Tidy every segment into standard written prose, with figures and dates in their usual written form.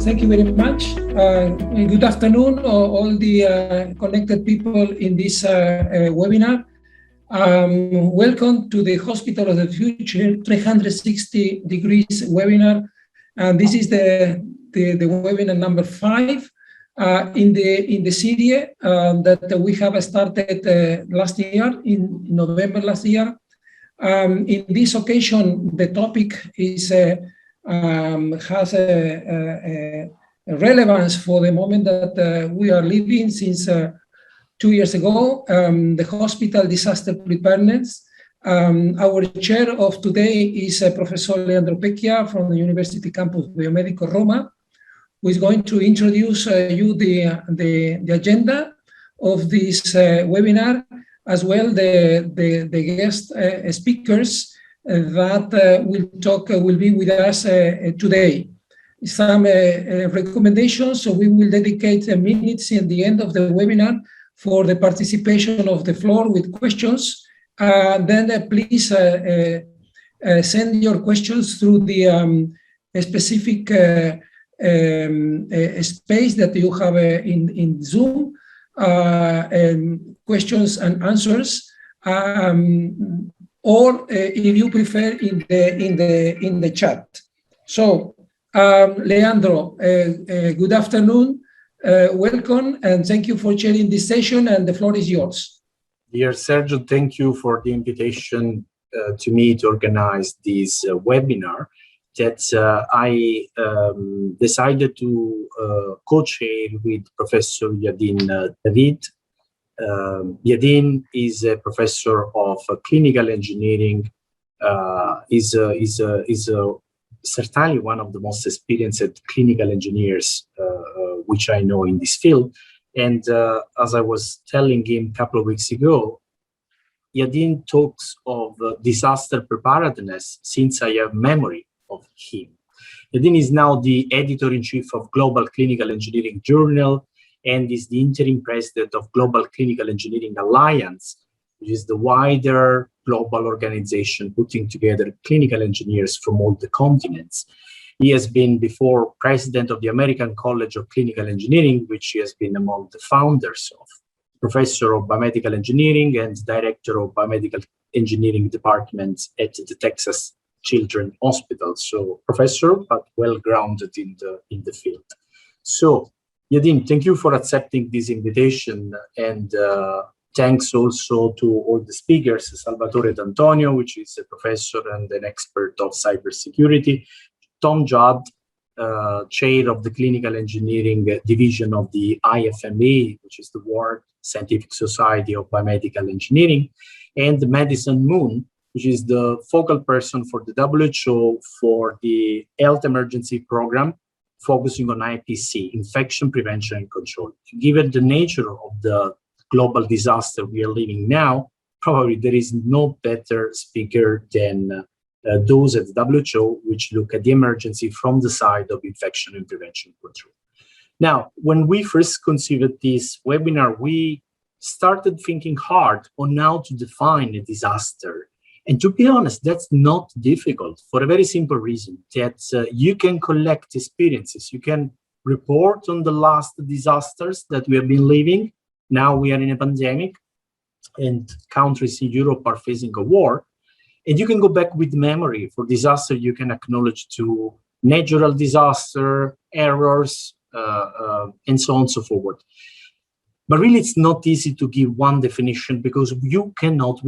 Thank you very much. Good afternoon, all the connected people in this webinar. Welcome to the Hospital of the Future 360 Degrees webinar. And this is the webinar number 5 in the series that we have started last year, in November last year. In this occasion, the topic is has a relevance for the moment that we are living since 2 years ago, the hospital disaster preparedness. Our chair of today is Professor Leandro Pecchia from the University Campus Biomedico Roma, who is going to introduce you the agenda of this webinar, as well the guest speakers that will be with us today. Some recommendations, so we will dedicate minutes in the end of the webinar for the participation of the floor with questions. Then please send your questions through the specific space that you have in Zoom, questions and answers, or if you prefer in the chat. So Leandro, good afternoon, welcome, and thank you for chairing this session, and the floor is yours. Dear Sergio, thank you for the invitation to me to organize this webinar that I decided to co-chair with Professor Yadin David. Yadin is a professor of clinical engineering, is certainly one of the most experienced clinical engineers which I know in this field. And as I was telling him a couple of weeks ago, Yadin talks of disaster preparedness since I have memory of him. Yadin is now the editor-in-chief of Global Clinical Engineering Journal and is the interim president of Global Clinical Engineering Alliance, which is the wider global organization putting together clinical engineers from all the continents. He has been before president of the American College of Clinical Engineering, which he has been among the founders of, professor of biomedical engineering and director of biomedical engineering departments at the Texas Children's Hospital. So professor, but well-grounded in the field. So Yadin, thank you for accepting this invitation, and thanks also to all the speakers, Salvatore D'Antonio, which is a professor and an expert of cybersecurity, Tom Judd, chair of the Clinical Engineering Division of the IFME, which is the World Scientific Society of Biomedical Engineering, and Madison Moon, which is the focal person for the WHO for the Health Emergency Program, focusing on IPC, infection prevention and control. Given the nature of the global disaster we are living now, probably there is no better speaker than those at the WHO, which look at the emergency from the side of infection and prevention control. Now, when we first conceived this webinar, we started thinking hard on how to define a disaster. And to be honest, that's not difficult for a very simple reason, that you can collect experiences. You can report on the last disasters that we have been living. Now we are in a pandemic and countries in Europe are facing a war. And you can go back with memory. For disaster, you can acknowledge to natural disaster, errors, and so on and so forth. But really, it's not easy to give one definition because we cannot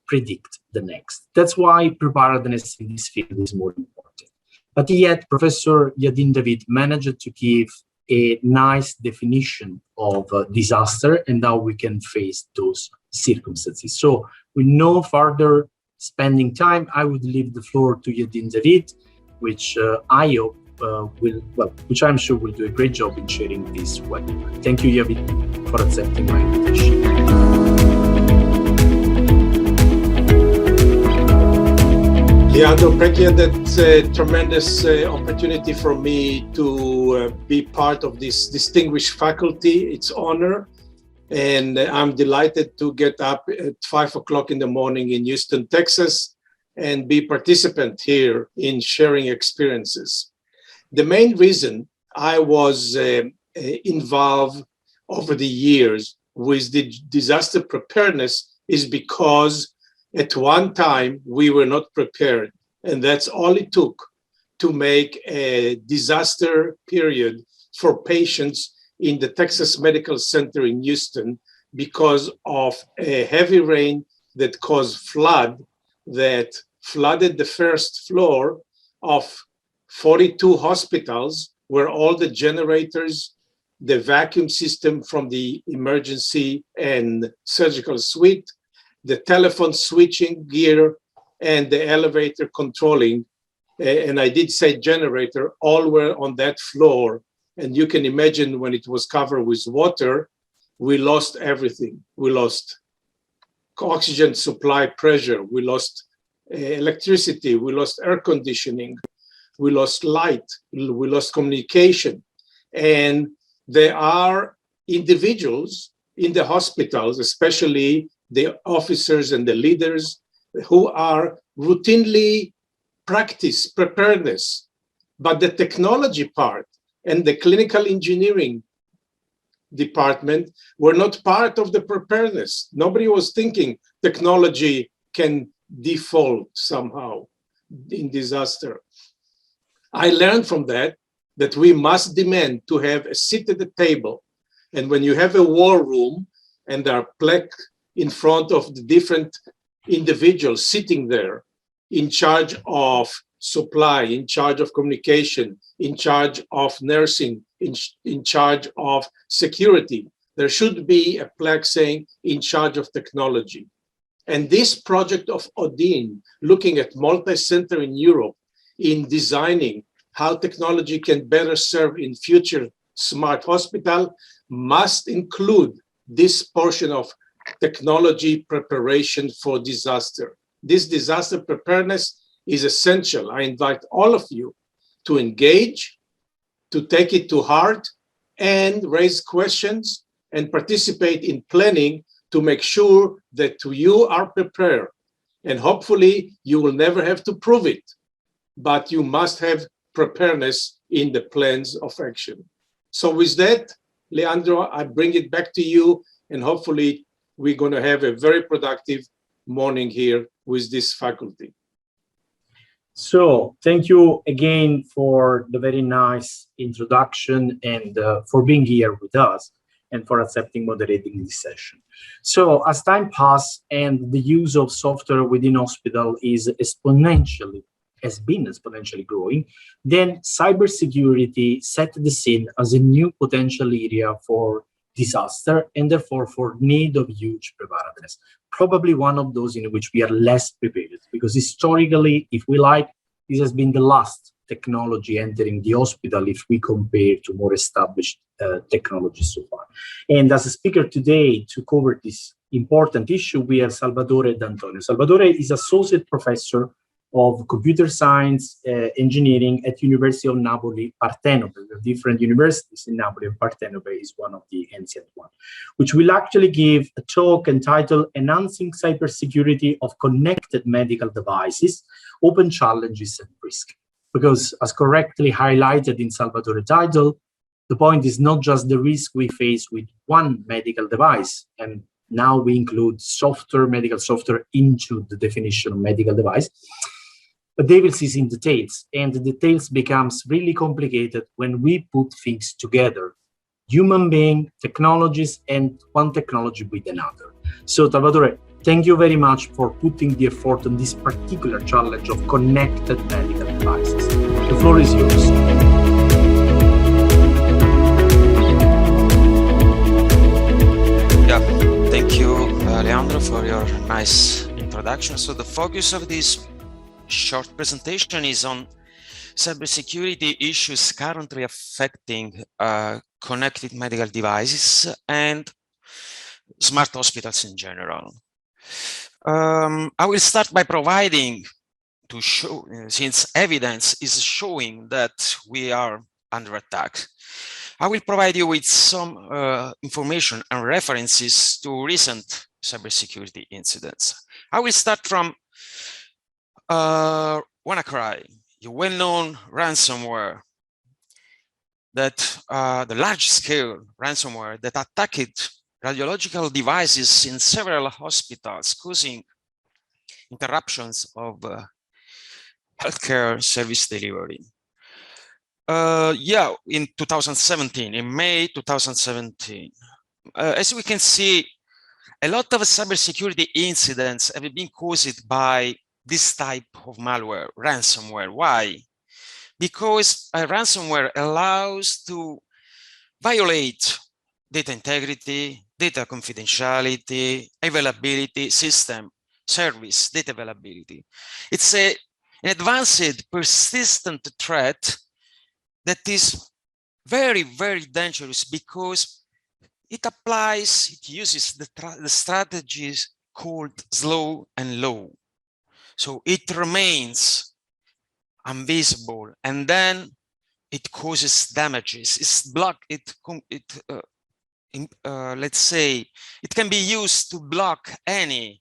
predict the next. That's why preparedness in this field is more important. But yet, Professor Yadin David managed to give a nice definition of disaster and how we can face those circumstances. So, with no further spending time, I would leave the floor to Yadin David, which I hope which I'm sure will do a great job in sharing this webinar. Thank you, Yadin, for accepting my invitation. Leandro, Pecchia, that's a tremendous opportunity for me to be part of this distinguished faculty. It's an honor, and I'm delighted to get up at 5 o'clock in the morning in Houston, Texas, and be participant here in sharing experiences. The main reason I was involved over the years with the disaster preparedness is because at one time we were not prepared. And that's all it took to make a disaster period for patients in the Texas Medical Center in Houston because of a heavy rain that caused flood that flooded the first floor of 42 hospitals where all the generators, the vacuum system from the emergency and surgical suite, the telephone switching gear, and the elevator controlling, and I did say generator, all were on that floor. And you can imagine when it was covered with water, we lost everything. We lost oxygen supply pressure, we lost electricity, we lost air conditioning, we lost light, we lost communication. And there are individuals in the hospitals, especially the officers and the leaders, who are routinely practice preparedness, but the technology part and the clinical engineering department were not part of the preparedness. Nobody was thinking technology can default somehow in disaster. I learned from that we must demand to have a seat at the table. And when you have a war room and there are plaques in front of the different individuals sitting there in charge of supply, in charge of communication, in charge of nursing, in charge of security, there should be a plaque saying in charge of technology. And this project of ODIN, looking at multi-center in Europe, in designing how technology can better serve in future smart hospital, must include this portion of technology preparation for disaster. This disaster preparedness is essential. I invite all of you to engage, to take it to heart, and raise questions and participate in planning to make sure that you are prepared. And hopefully you will never have to prove it, but you must have preparedness in the plans of action. So with that, Leandro, I bring it back to you, and hopefully we're going to have a very productive morning here with this faculty. So thank you again for the very nice introduction and for being here with us and for accepting moderating this session. So as time passes and the use of software within hospital has been exponentially growing, then cybersecurity set the scene as a new potential area for disaster and therefore for need of huge preparedness. Probably one of those in which we are less prepared, because historically, if we like, this has been the last technology entering the hospital if we compare to more established technologies so far. And as a speaker today to cover this important issue, we have Salvatore D'Antonio. Salvatore is Associate Professor of Computer Science Engineering at University of Napoli, Partenope. There are different universities in Napoli, and Partenope is one of the ancient ones, which will actually give a talk entitled Enhancing Cybersecurity of Connected Medical Devices, Open Challenges and Risk. Because as correctly highlighted in Salvatore's title, the point is not just the risk we face with one medical device, and now we include software, medical software into the definition of medical device, but they will see in details, and the details becomes really complicated when we put things together. Human being, technologies, and one technology with another. So Salvatore, thank you very much for putting the effort on this particular challenge of connected medical devices. The floor is yours. Yeah, thank you, Leandro, for your nice introduction. So the focus of this short presentation is on cybersecurity issues currently affecting connected medical devices and smart hospitals in general. I will start by providing to show, since evidence is showing that we are under attack, I will provide you with some information and references to recent cybersecurity incidents. I will start from WannaCry, your well-known ransomware. that the large-scale ransomware that attacked radiological devices in several hospitals, causing interruptions of healthcare service delivery. Yeah, in 2017, in May 2017. As we can see, a lot of cybersecurity incidents have been caused by this type of malware, ransomware. Why? Because a ransomware allows to violate data integrity, data confidentiality, availability, system, service, data availability. It's an advanced, persistent threat that is very, very dangerous because it uses the strategies called slow and low. So it remains invisible, and then it causes damages. Let's say it can be used to block any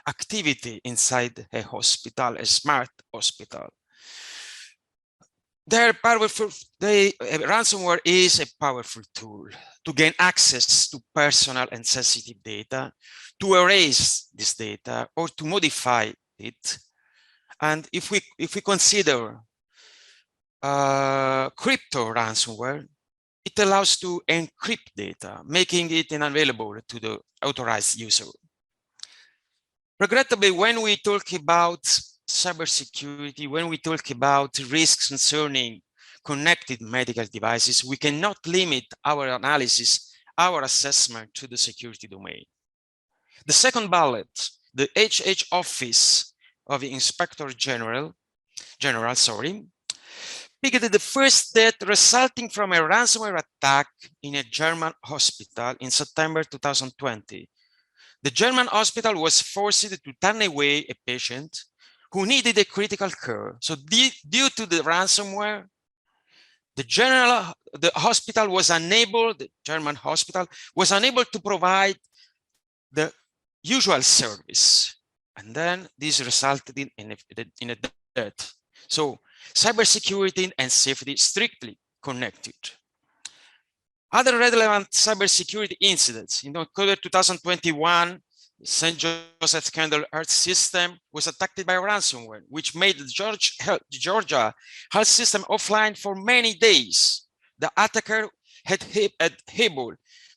activity inside a hospital, a smart hospital. Ransomware is a powerful tool to gain access to personal and sensitive data, to erase this data or to modify it. And if we consider crypto ransomware, it allows to encrypt data, making it unavailable to the authorized user. Regrettably, when we talk about cybersecurity, when we talk about risks concerning connected medical devices, we cannot limit our analysis, our assessment to the security domain. The second bullet, the HH Office of the Inspector General, picked the first death resulting from a ransomware attack in a German hospital in September 2020. The German hospital was forced to turn away a patient who needed a critical care. So due to the ransomware, the German hospital was unable to provide the usual service. And then this resulted in a death. So cybersecurity and safety strictly connected. Other relevant cybersecurity incidents. In October 2021, St. Joseph's Kendall Health System was attacked by ransomware, which made the Georgia health system offline for many days. The attacker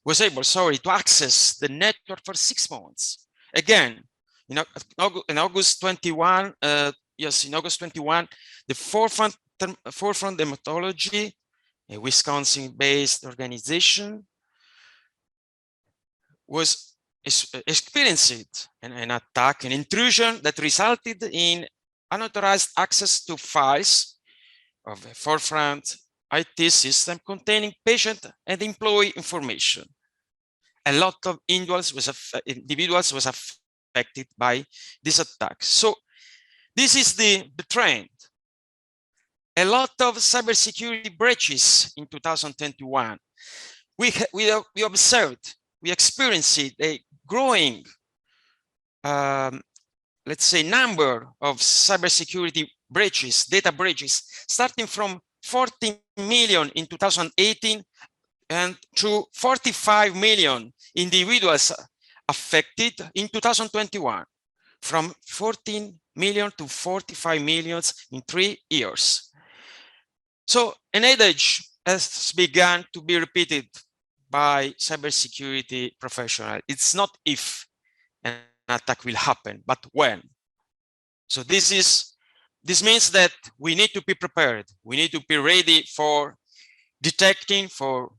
was able to access the network for 6 months. Again, in August 21, the Forefront Dermatology, a Wisconsin-based organization, was experienced an attack, an intrusion that resulted in unauthorized access to files of a Forefront IT system containing patient and employee information. A lot of individuals was affected by this attack. So this is the trend. A lot of cybersecurity breaches in 2021. We experienced a growing, let's say, number of cybersecurity breaches, data breaches, starting from 14 million in 2018 and to 45 million individuals affected in 2021, from 14 million to 45 million in 3 years. So an adage has begun to be repeated by cybersecurity professionals. It's not if an attack will happen, but when. So this means that we need to be prepared. We need to be ready for detecting, for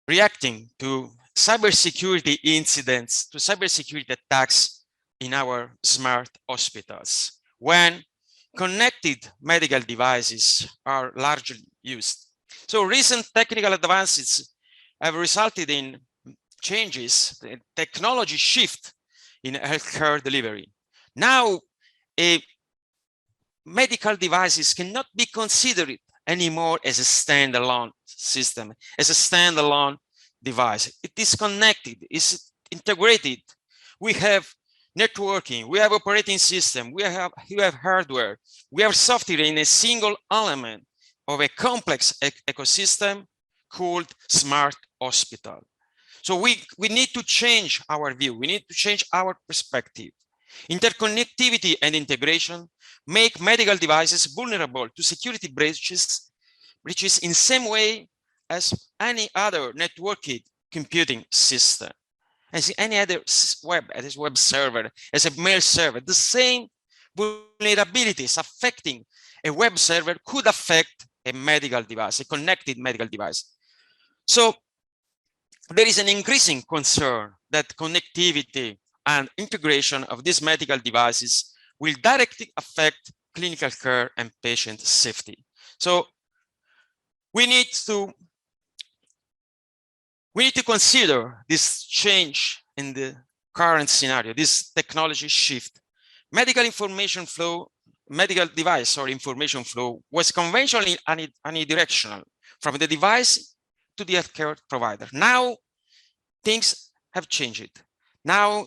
reacting to cybersecurity incidents, to cybersecurity attacks in our smart hospitals when connected medical devices are largely used. So recent technical advances have resulted in changes, the technology shift in healthcare delivery. Now, medical devices cannot be considered anymore as a standalone system, as a standalone device. It is connected, it's integrated. We have networking, we have operating system, we have hardware, we have software in a single element. of a complex ecosystem called smart hospital. So we need to change our view. We need to change our perspective. Interconnectivity and integration make medical devices vulnerable to security breaches in same way as any other networked computing system, as any other web server, as a mail server. The same vulnerabilities affecting a web server could affect a medical device, a connected medical device. So there is an increasing concern that connectivity and integration of these medical devices will directly affect clinical care and patient safety. So we need to consider this change in the current scenario, this technology shift. Medical information flow, medical device or information flow was conventionally unidirectional from the device to the healthcare provider. Now things have changed. Now,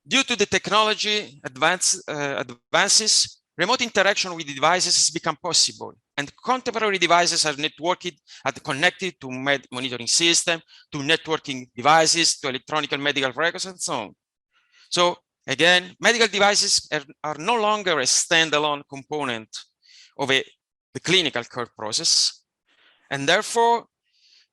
due to the technology advances, remote interaction with the devices has become possible, and contemporary devices are networked and connected to monitoring system, to networking devices, to electronic medical records, and so on. So again, medical devices are no longer a standalone component of the clinical care process, and therefore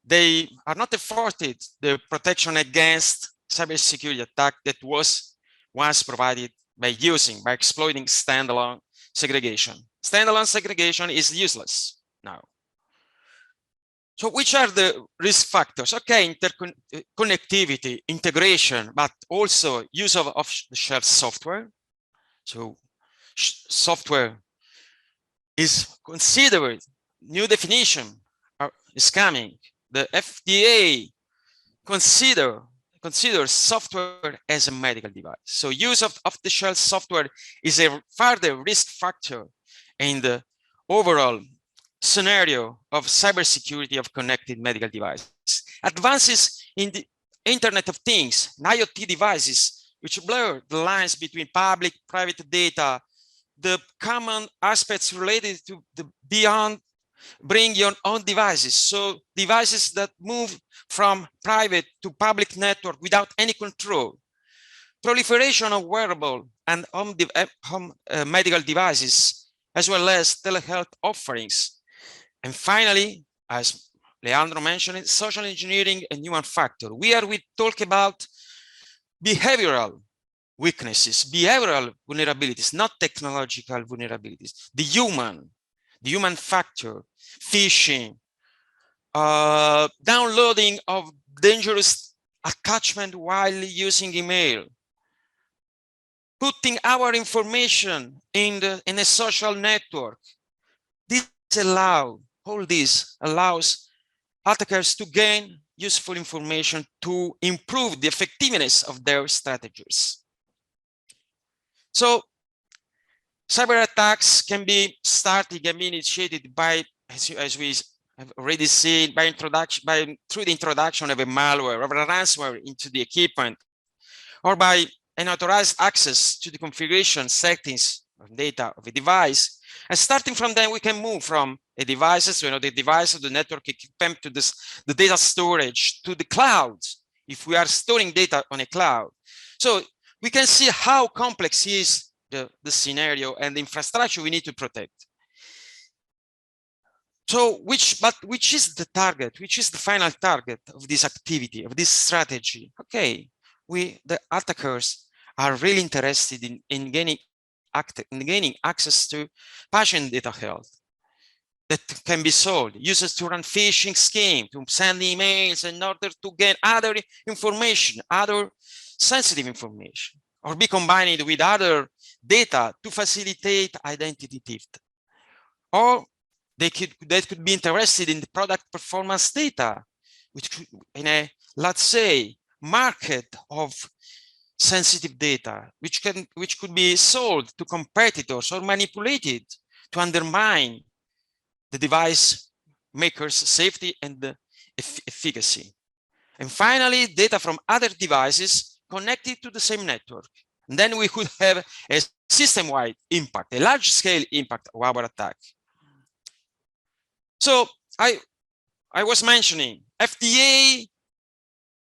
they are not afforded the protection against cybersecurity attack that was once provided by exploiting standalone segregation. Standalone segregation is useless now. So which are the risk factors? Okay, connectivity, integration, but also use of off-the-shelf software. So software is considered, new definition is coming. The FDA considers software as a medical device. So use of off-the-shelf software is a further risk factor in the overall scenario of cybersecurity of connected medical devices. Advances in the Internet of Things, IoT devices, which blur the lines between public, private data, the common aspects related to the beyond bring your own devices. So devices that move from private to public network without any control. Proliferation of wearable and home medical devices, as well as telehealth offerings. And finally, as Leandro mentioned, social engineering and human factor. We talk about behavioral weaknesses, behavioral vulnerabilities, not technological vulnerabilities. The human factor, phishing, downloading of dangerous attachment while using email, putting our information in a social network. All this allows attackers to gain useful information to improve the effectiveness of their strategies. So cyber attacks can be initiated by, as we have already seen, through the introduction of a malware or a ransomware into the equipment, or by unauthorized access to the configuration settings of data of a device. And starting from then, we can move from a devices, the device of the network equipment to the data storage, to the cloud, if we are storing data on a cloud. So we can see how complex is the scenario and the infrastructure we need to protect. So which is the target? Which is the final target of this activity, of this strategy? Okay, the attackers are really interested in gaining access to patient data health that can be sold. Users to run phishing scheme, to send emails in order to get other information, other sensitive information, or be combined with other data to facilitate identity theft. Or they could be interested in the product performance data, which could, in a, let's say, market of sensitive data, which could be sold to competitors or manipulated to undermine the device maker's safety and efficacy. And finally, data from other devices connected to the same network. And then we could have a system-wide impact, a large-scale impact of our attack. So I was mentioning FDA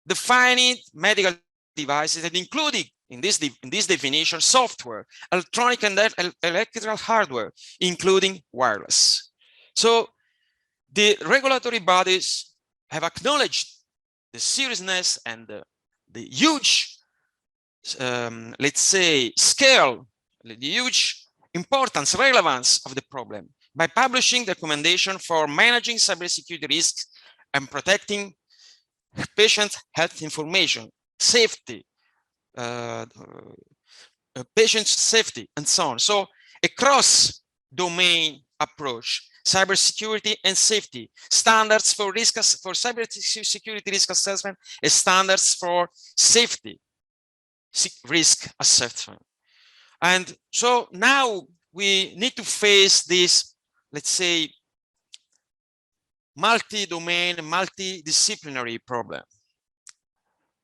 defining medical devices and including in this definition software, electronic and electrical hardware, including wireless. So the regulatory bodies have acknowledged the seriousness and the huge, let's say, scale, the huge importance, relevance of the problem by publishing the recommendation for managing cybersecurity risks and protecting patient health information, safety, patient safety, and so on. So a cross-domain approach, cybersecurity and safety, standards for cybersecurity risk assessment, and standards for safety risk assessment. And so now we need to face this, let's say, multi-domain, multidisciplinary problem.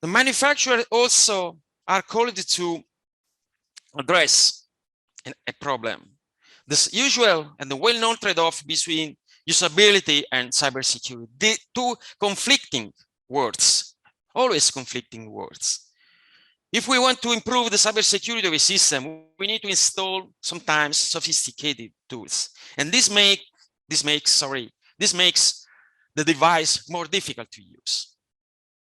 The manufacturers also are called to address a problem. This usual and the well-known trade-off between usability and cybersecurity, the two conflicting words, always conflicting words. If we want to improve the cybersecurity of a system, we need to install sometimes sophisticated tools, and this makes the device more difficult to use.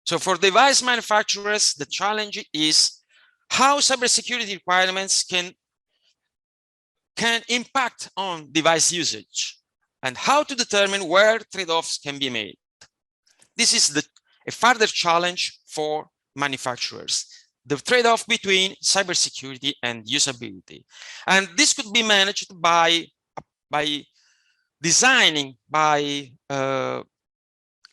So for device manufacturers, the challenge is how cybersecurity requirements can impact on device usage and how to determine where trade-offs can be made. This is a further challenge for manufacturers, the trade-off between cybersecurity and usability. And this could be managed by designing,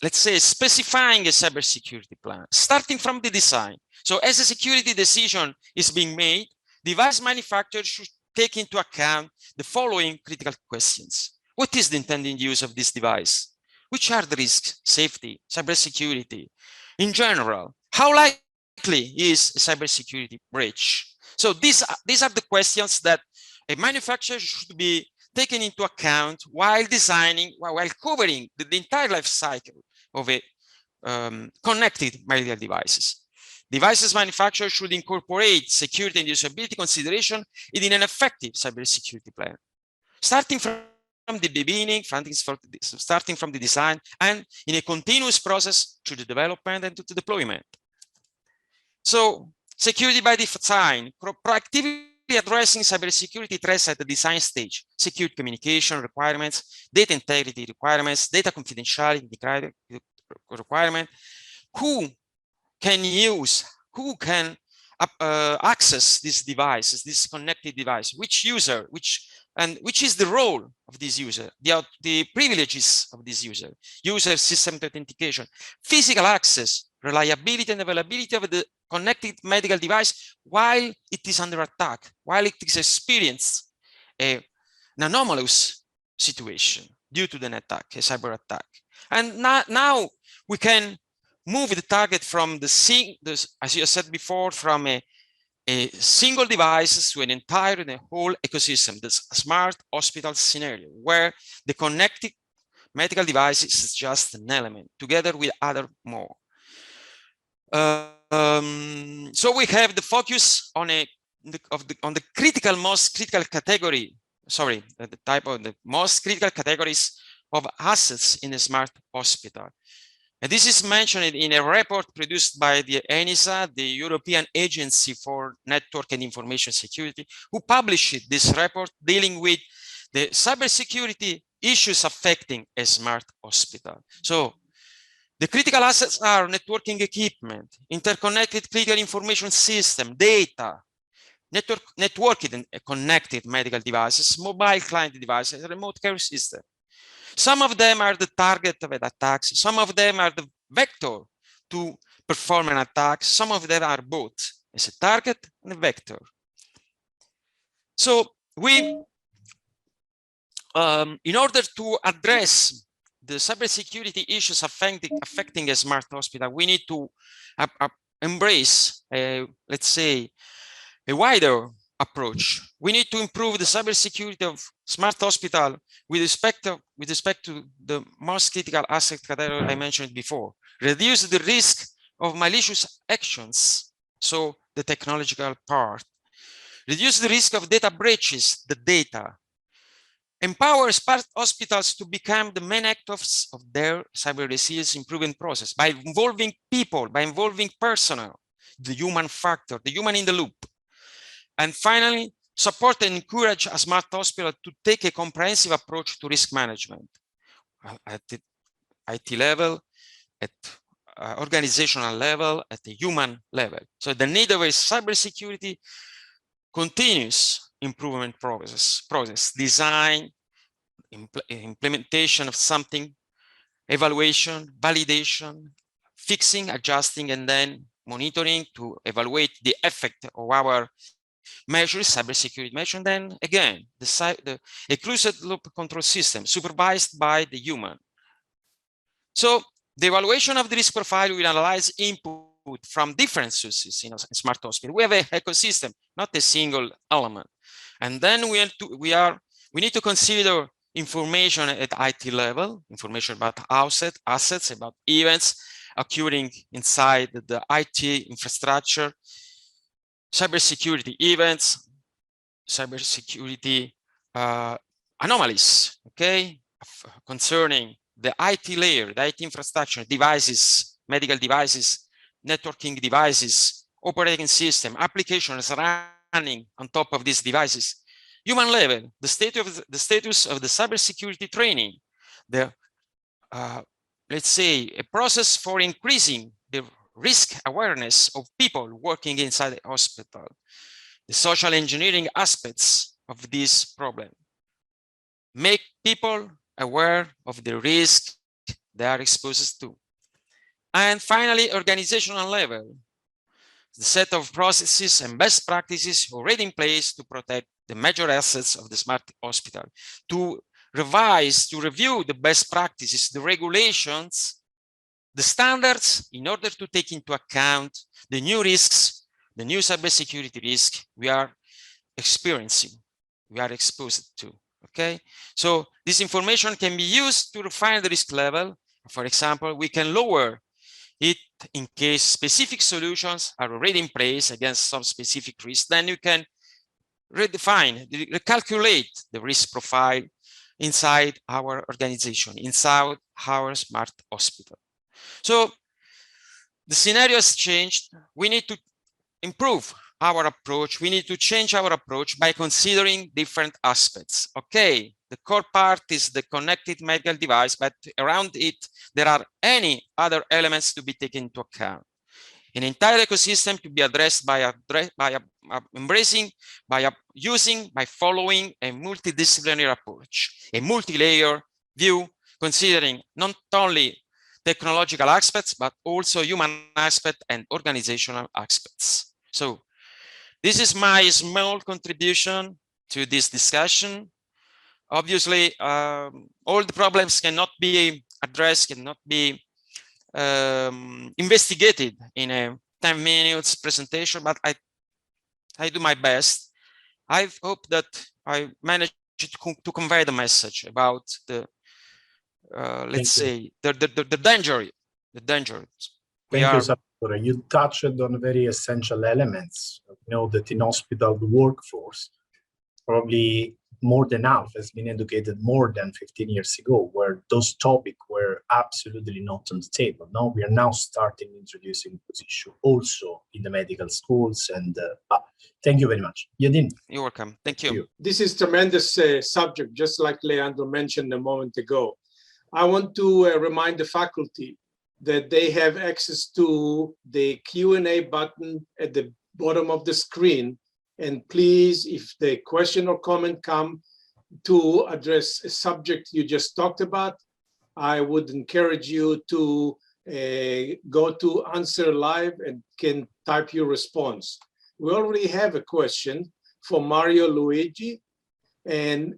let's say, specifying a cybersecurity plan, starting from the design. So as a security decision is being made, device manufacturers should take into account the following critical questions. What is the intended use of this device? Which are the risks, safety, cybersecurity? In general, how likely is a cybersecurity breach? So these are the questions that a manufacturer should be taken into account while designing, while covering the entire life cycle of a connected medical devices. Devices manufacturers should incorporate security and usability consideration in an effective cybersecurity plan, starting from the beginning, starting from the design, and in a continuous process to the development and to the deployment. So security by design, proactively addressing cybersecurity threats at the design stage, secure communication requirements, data integrity requirements, data confidentiality requirement, who can access these devices, this connected device, which user, which is the role of this user, the privileges of this user system authentication, physical access, reliability and availability of the connected medical device while it is under attack, while it is experienced an anomalous situation due to an attack, a cyber attack. And now we can move the target from as you said before, from a single device to an entire and a whole ecosystem, this smart hospital scenario, where the connected medical device is just an element, together with other more. So we have the focus on the most critical category. Sorry, the type of the most critical categories of assets in a smart hospital. And this is mentioned in a report produced by the ENISA, the European Agency for Network and Information Security, who published this report dealing with the cybersecurity issues affecting a smart hospital. So the critical assets are networking equipment, interconnected critical information system, data, networked and connected medical devices, mobile client devices, remote care system. Some of them are the target of attacks. Some of them are the vector to perform an attack. Some of them are both as a target and a vector. So we, in order to address the cybersecurity issues affecting a smart hospital, we need to embrace, let's say, a wider approach. We need to improve the cybersecurity of smart hospital with respect to the most critical asset category I mentioned before. Reduce the risk of malicious actions, so the technological part. Reduce the risk of data breaches, the data. Empower smart hospitals to become the main actors of their cyber resilience improvement process by involving people, by involving personnel, the human factor, the human in the loop. And finally, support and encourage a smart hospital to take a comprehensive approach to risk management at the IT level, at organizational level, at the human level. So the need of a cybersecurity continuous improvement process, design, implementation of something, evaluation, validation, fixing, adjusting, and then monitoring to evaluate the effect of our measures, cybersecurity measure, and then again, a closed loop control system supervised by the human. So the evaluation of the risk profile will analyze input from different sources in a smart hospital. We have an ecosystem, not a single element. And then we need to consider information at IT level, information about assets, about events occurring inside the IT infrastructure, cybersecurity events, cybersecurity anomalies, okay, concerning the IT layer, the IT infrastructure, devices, medical devices, networking devices, operating system, applications running on top of these devices. Human level, the status of the cybersecurity training, let's say a process for increasing the risk awareness of people working inside the hospital, the social engineering aspects of this problem, make people aware of the risk they are exposed to. And finally, organizational level, the set of processes and best practices already in place to protect the major assets of the smart hospital, to revise, to review the best practices, the regulations, the standards, in order to take into account the new risks, the new cybersecurity risk we are experiencing, we are exposed to, okay? So this information can be used to refine the risk level. For example, we can lower it in case specific solutions are already in place against some specific risk. Then you can redefine, recalculate the risk profile inside our organization, inside our smart hospital. So the scenario has changed. We need to improve our approach. We need to change our approach by considering different aspects. Okay, the core part is the connected medical device, but around it, there are any other elements to be taken into account. An entire ecosystem to be addressed by following a multidisciplinary approach, a multi-layer view, considering not only technological aspects, but also human aspect and organizational aspects. So this is my small contribution to this discussion. Obviously, all the problems cannot be addressed, cannot be investigated in a 10 minutes presentation, but I do my best. I hope that I managed to convey the message about the let's say the danger. Thank you, Salvatore. You touched on very essential elements. You know that in hospital, the workforce, probably more than half has been educated more than 15 years ago, where those topics were absolutely not on the table. Now we are now starting introducing this issue also in the medical schools. And thank you very much. Yadin. You're welcome. Thank you. This is tremendous subject, just like Leandro mentioned a moment ago. I want to remind the faculty that they have access to the Q&A button at the bottom of the screen. And please, if the question or comment come to address a subject you just talked about, I would encourage you to go to Answer Live and can type your response. We already have a question for Mario Luigi, and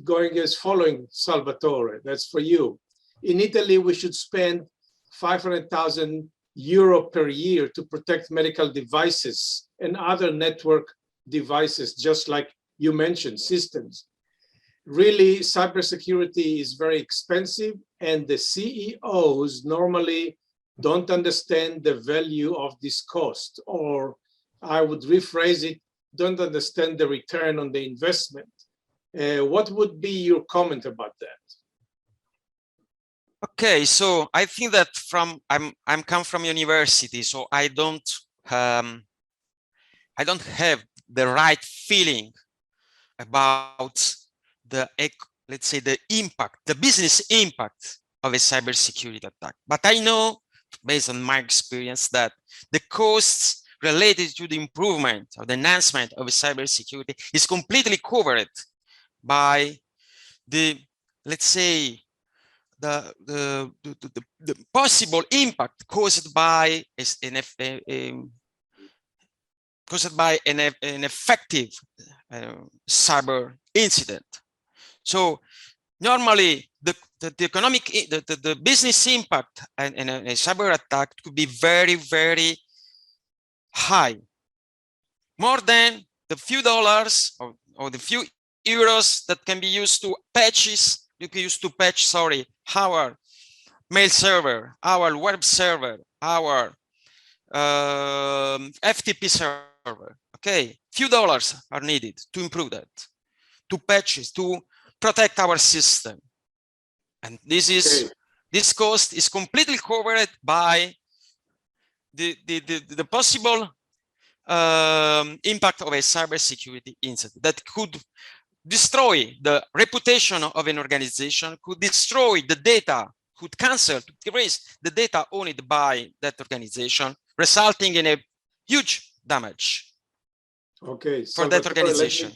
going as following, Salvatore, that's for you. In Italy, we should spend 500,000 euro per year to protect medical devices and other network devices, just like you mentioned, systems. Really, cybersecurity is very expensive, and the CEOs normally don't understand the value of this cost, or I would rephrase it, don't understand the return on the investment. What would be your comment about that? Okay, so I think that I'm come from university, so I don't have the right feeling about the, let's say, the impact, the business impact of a cybersecurity attack. But I know, based on my experience, that the costs related to the improvement or the enhancement of cybersecurity is completely covered by the, let's say, the possible impact caused by an effective cyber incident. So normally the economic, the business impact in a cyber attack could be very, very high, more than the few dollars or the few euros that can be used to patches. You can use to patch, our mail server, our web server, our FTP server. Okay, few dollars are needed to improve that, to patches, to protect our system, and this cost is completely covered by the possible impact of a cybersecurity incident that could destroy the reputation of an organization, could destroy the data, could cancel, erase the data owned by that organization, resulting in a huge damage. Okay, for that organization.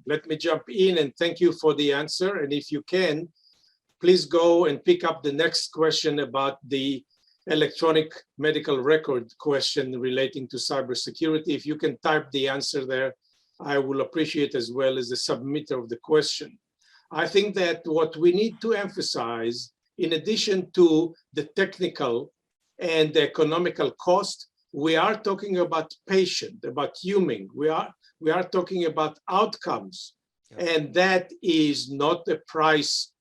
Let me jump in and thank you for the answer. And if you can, please go and pick up the next question about the electronic medical record question relating to cybersecurity. If you can type the answer there, I will appreciate as well as the submitter of the question. I think that what we need to emphasize, in addition to the technical and the economical cost, we are talking about patient, about human. We are talking about outcomes, and that is not a price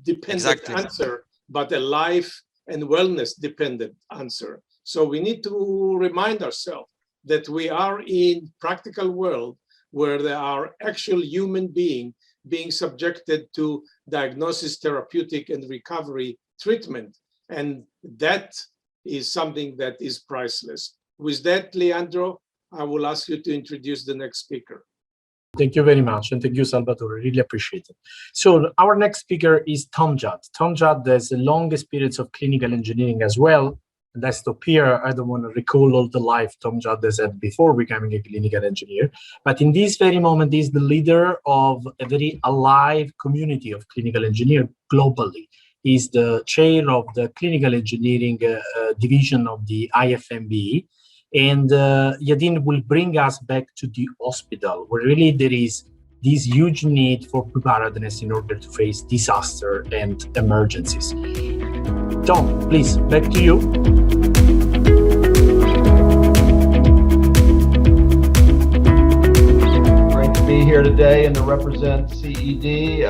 dependent answer, but a life and wellness dependent answer. So we need to remind ourselves that we are in practical world where there are actual human beings being subjected to diagnosis, therapeutic, and recovery treatment. And that is something that is priceless. With that, Leandro, I will ask you to introduce the next speaker. Thank you very much. And thank you, Salvatore. Really appreciate it. So our next speaker is Tom Judd. Tom Judd has a long experience of clinical engineering as well. And I stop here. I don't want to recall all the life Tom Judd has had before becoming a clinical engineer. But in this very moment, he's the leader of a very alive community of clinical engineers globally. He's the chair of the clinical engineering division of the IFMB. And Yadin will bring us back to the hospital, where really there is this huge need for preparedness in order to face disaster and emergencies. Tom, please, back to you. Great to be here today and to represent CED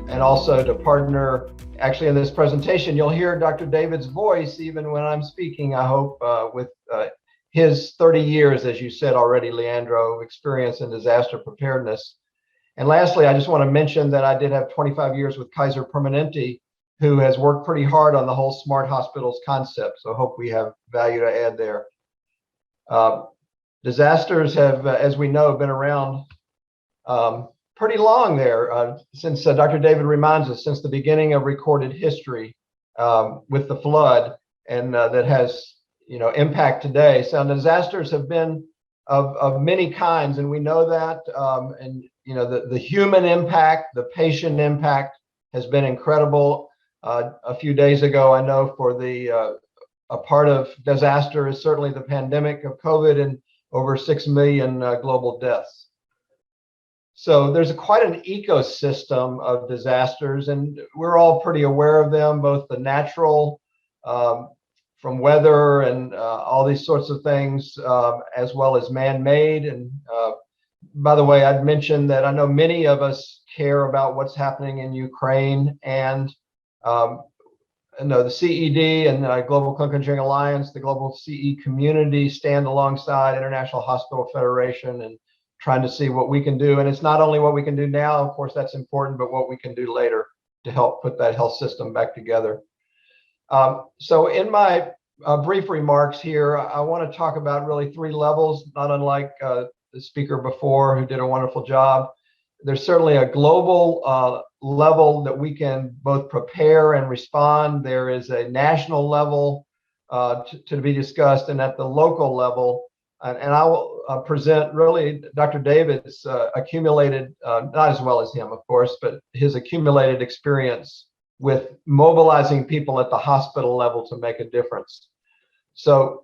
and also to partner. Actually, in this presentation, you'll hear Dr. David's voice even when I'm speaking, I hope, with his 30 years, as you said already, Leandro, experience in disaster preparedness. And lastly, I just want to mention that I did have 25 years with Kaiser Permanente, who has worked pretty hard on the whole smart hospitals concept. So I hope we have value to add there. Disasters have, as we know, been around pretty long there, since Dr. David reminds us, since the beginning of recorded history with the flood, and that has impact today. So disasters have been of many kinds, and we know that. And the human impact, the patient impact has been incredible. A few days ago, I know for a part of disaster is certainly the pandemic of COVID and over 6 million global deaths. So there's quite an ecosystem of disasters, and we're all pretty aware of them, both the natural from weather and all these sorts of things, as well as man-made. And by the way, I'd mentioned that I know many of us care about what's happening in Ukraine, and the CED and the Global Clinical Engineering Alliance, the Global CE community stand alongside International Hospital Federation and trying to see what we can do. And it's not only what we can do now, of course, that's important, but what we can do later to help put that health system back together. So in my brief remarks here, I want to talk about really 3 levels, not unlike the speaker before who did a wonderful job. There's certainly a global level that we can both prepare and respond. There is a national level to be discussed, and at the local level. And I will present really Dr. David's accumulated, not as well as him, of course, but his accumulated experience with mobilizing people at the hospital level to make a difference. So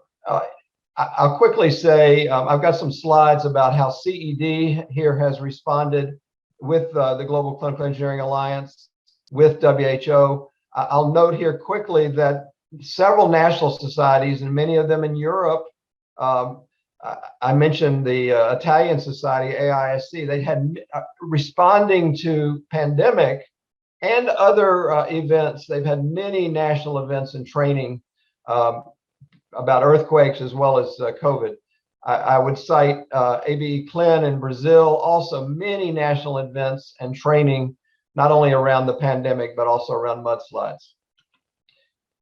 I'll quickly say, I've got some slides about how CED here has responded with the Global Clinical Engineering Alliance, with WHO. I'll note here quickly that several national societies, and many of them in Europe, I mentioned the Italian society, AISC, they had responding to pandemic and other events. They've had many national events and training about earthquakes as well as COVID. I would cite ABE Clin in Brazil, also many national events and training, not only around the pandemic, but also around mudslides.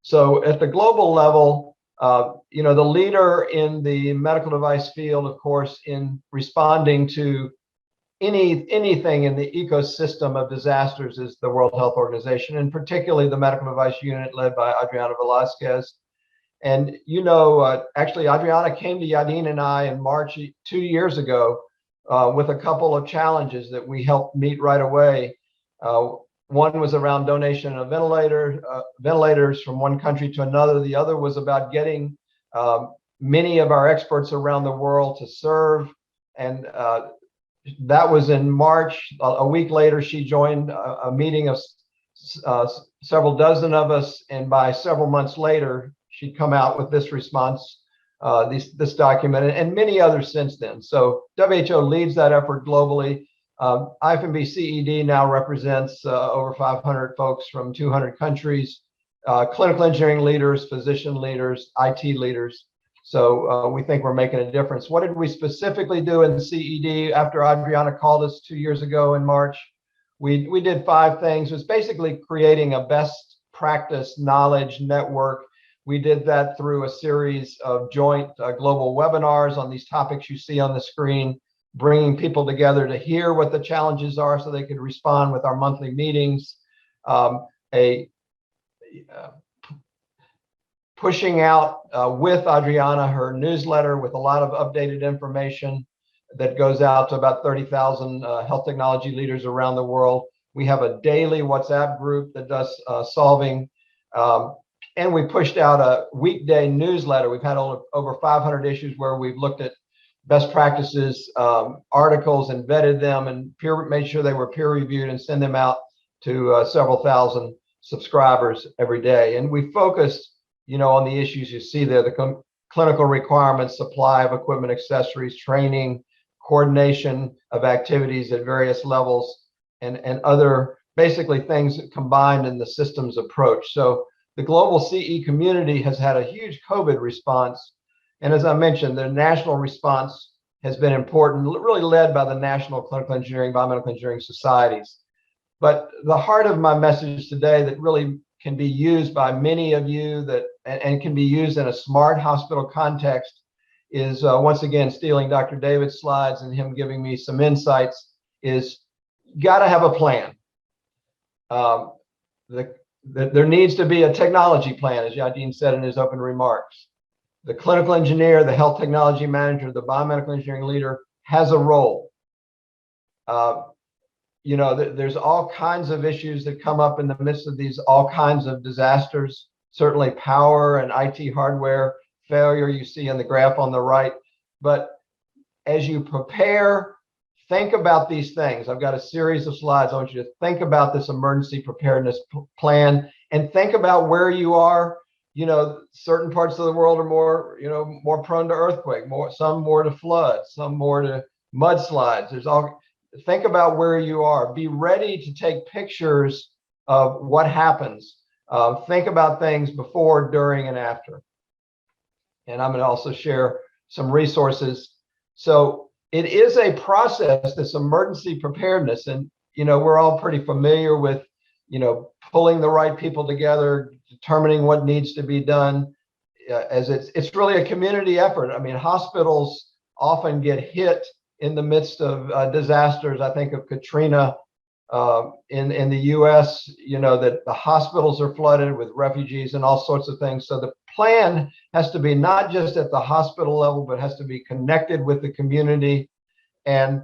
So at the global level, the leader in the medical device field, of course, in responding to anything in the ecosystem of disasters is the World Health Organization, and particularly the medical device unit led by Adriana Velasquez. And actually, Adriana came to Yadin and I in March 2 years ago with a couple of challenges that we helped meet right away. One was around donation of ventilators from one country to another. The other was about getting many of our experts around the world to serve. And that was in March. A week later, she joined a meeting of several dozen of us. And by several months later, she'd come out with this response, this document, and many others since then. So WHO leads that effort globally. IFMB CED now represents over 500 folks from 200 countries, clinical engineering leaders, physician leaders, IT leaders. So we think we're making a difference. What did we specifically do in the CED after Adriana called us 2 years ago in March? We did 5 things. It was basically creating a best practice knowledge network. We did that through a series of joint global webinars on these topics you see on the screen, bringing people together to hear what the challenges are so they could respond with our monthly meetings, pushing out with Adriana her newsletter with a lot of updated information that goes out to about 30,000 health technology leaders around the world. We have a daily WhatsApp group that does solving, and we pushed out a weekday newsletter. We've had over 500 issues where we've looked at best practices, articles, and vetted them and made sure they were peer reviewed and send them out to several thousand subscribers every day. And we focused, on the issues you see there, the clinical requirements, supply of equipment, accessories, training, coordination of activities at various levels, and other basically things combined in the systems approach. So the global CE community has had a huge COVID response. And as I mentioned, the national response has been important, really led by the national clinical engineering, biomedical engineering societies. But the heart of my message today that really can be used by many of you and can be used in a smart hospital context is, once again, stealing Dr. David's slides and him giving me some insights, is got to have a plan. There needs to be a technology plan, as Yadin said in his open remarks. The clinical engineer, the health technology manager, the biomedical engineering leader has a role. There's all kinds of issues that come up in the midst of these all kinds of disasters. Certainly power and IT hardware failure you see on the graph on the right. But as you prepare, think about these things. I've got a series of slides. I want you to think about this emergency preparedness plan and think about where you are certain parts of the world are more, more prone to earthquake, some more to floods, some more to mudslides. Think about where you are. Be ready to take pictures of what happens. Think about things before, during, and after. And I'm going to also share some resources. So it is a process, this emergency preparedness. And, we're all pretty familiar with, pulling the right people together, determining what needs to be done. As it's really a community effort. I mean, hospitals often get hit in the midst of disasters. I think of Katrina in the US, that the hospitals are flooded with refugees and all sorts of things. So the plan has to be not just at the hospital level, but has to be connected with the community. And,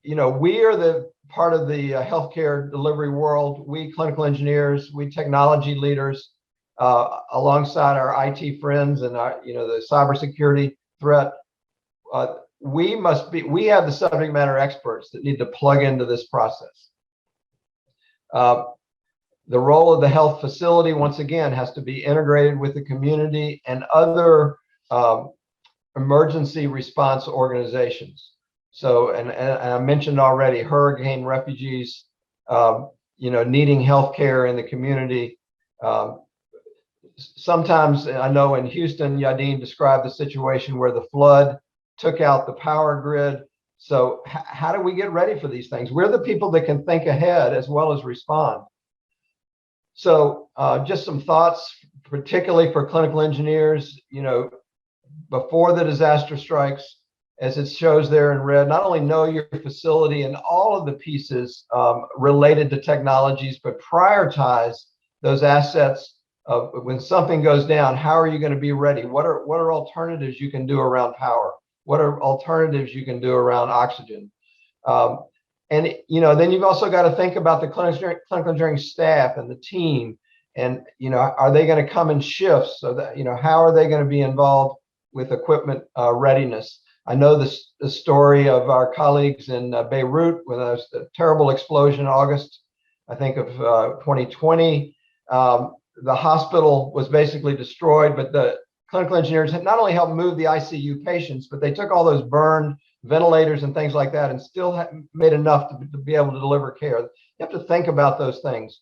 we are the part of the healthcare delivery world. We clinical engineers, we technology leaders, alongside our IT friends and our, the cybersecurity threat, we have the subject matter experts that need to plug into this process. The role of the health facility, once again, has to be integrated with the community and other emergency response organizations. So, and I mentioned already, hurricane refugees, needing healthcare in the community. Sometimes, I know in Houston, Yadin described the situation where the flood took out the power grid. So how do we get ready for these things? We're the people that can think ahead as well as respond. So just some thoughts, particularly for clinical engineers, before the disaster strikes, as it shows there in red, not only know your facility and all of the pieces related to technologies, but prioritize those assets of when something goes down. How are you going to be ready? What are alternatives you can do around power? What are alternatives you can do around oxygen? And then you've also got to think about the clinical engineering staff and the team, and are they going to come in shifts? So that how are they going to be involved with equipment readiness? I know the story of our colleagues in Beirut with a terrible explosion in August, I think of 2020. The hospital was basically destroyed, but the clinical engineers had not only helped move the ICU patients, but they took all those burned ventilators and things like that and still made enough to be able to deliver care. You have to think about those things.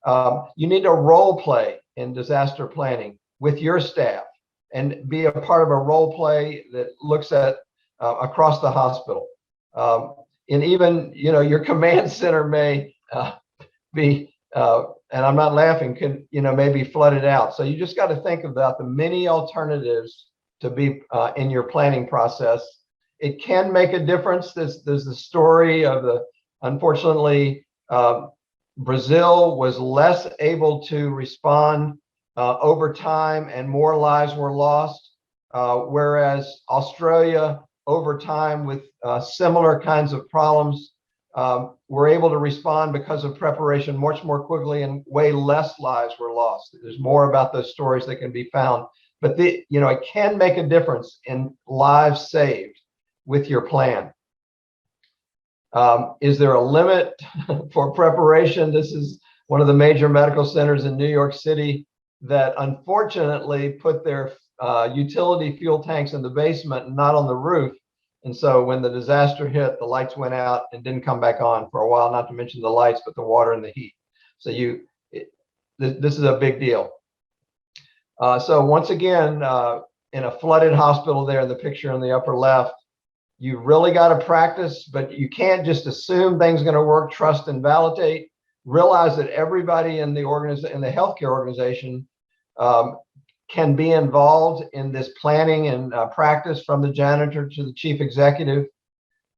You need to role play in disaster planning with your staff and be a part of a role play that looks at across the hospital. And even, your command center may be, and I'm not laughing, can, maybe flooded out. So you just got to think about the many alternatives to be in your planning process. It can make a difference. There's the story of unfortunately, Brazil was less able to respond over time and more lives were lost, whereas Australia, over time with similar kinds of problems, were able to respond because of preparation much more quickly and way less lives were lost. There's more about those stories that can be found, but it can make a difference in lives saved with your plan. Is there a limit for preparation? This is one of the major medical centers in New York City that unfortunately put their utility fuel tanks in the basement and not on the roof. And so when the disaster hit, the lights went out and didn't come back on for a while, not to mention the lights, but the water and the heat. So this is a big deal. So once again, in a flooded hospital there in the picture in the upper left, you really got to practice, but you can't just assume things are going to work, trust and validate. Realize that everybody in the healthcare organization can be involved in this planning and practice, from the janitor to the chief executive.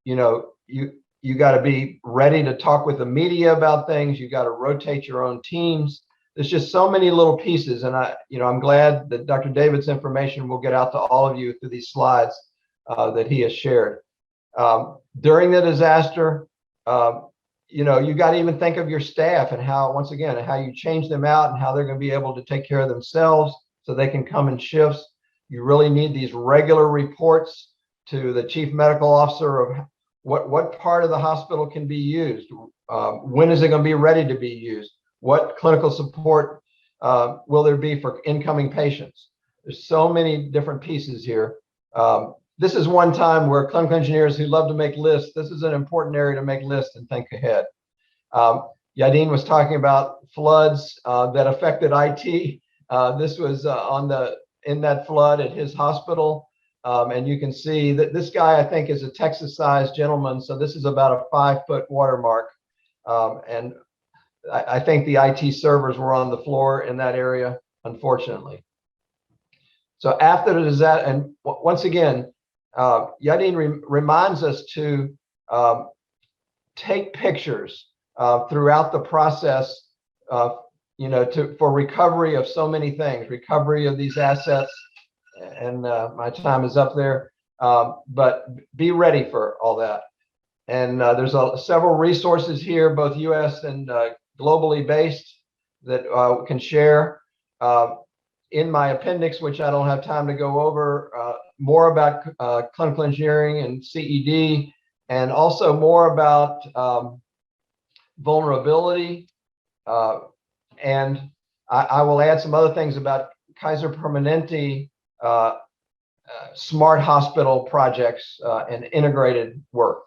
You got to be ready to talk with the media about things. You got to rotate your own teams. There's just so many little pieces, and I'm glad that Dr. David's information will get out to all of you through these slides that he has shared. During the disaster, you got to even think of your staff and how you change them out and how they're going to be able to take care of themselves so they can come in shifts. You really need these regular reports to the chief medical officer of what part of the hospital can be used. When is it going to be ready to be used? What clinical support will there be for incoming patients? There's so many different pieces here. This is one time where clinical engineers who love to make lists, this is an important area to make lists and think ahead. Yadin was talking about floods that affected IT. This was in that flood at his hospital. And you can see that this guy, I think, is a Texas-sized gentleman. So this is about a 5-foot watermark. And I think the IT servers were on the floor in that area, unfortunately. So after the disaster, and once again, Yadin reminds us to take pictures throughout the process, for recovery of so many things, recovery of these assets. And my time is up there, but be ready for all that. And there's several resources here, both US and globally based, that can share. In my appendix, which I don't have time to go over, more about clinical engineering and CED, and also more about vulnerability. And I will add some other things about Kaiser Permanente smart hospital projects and integrated work.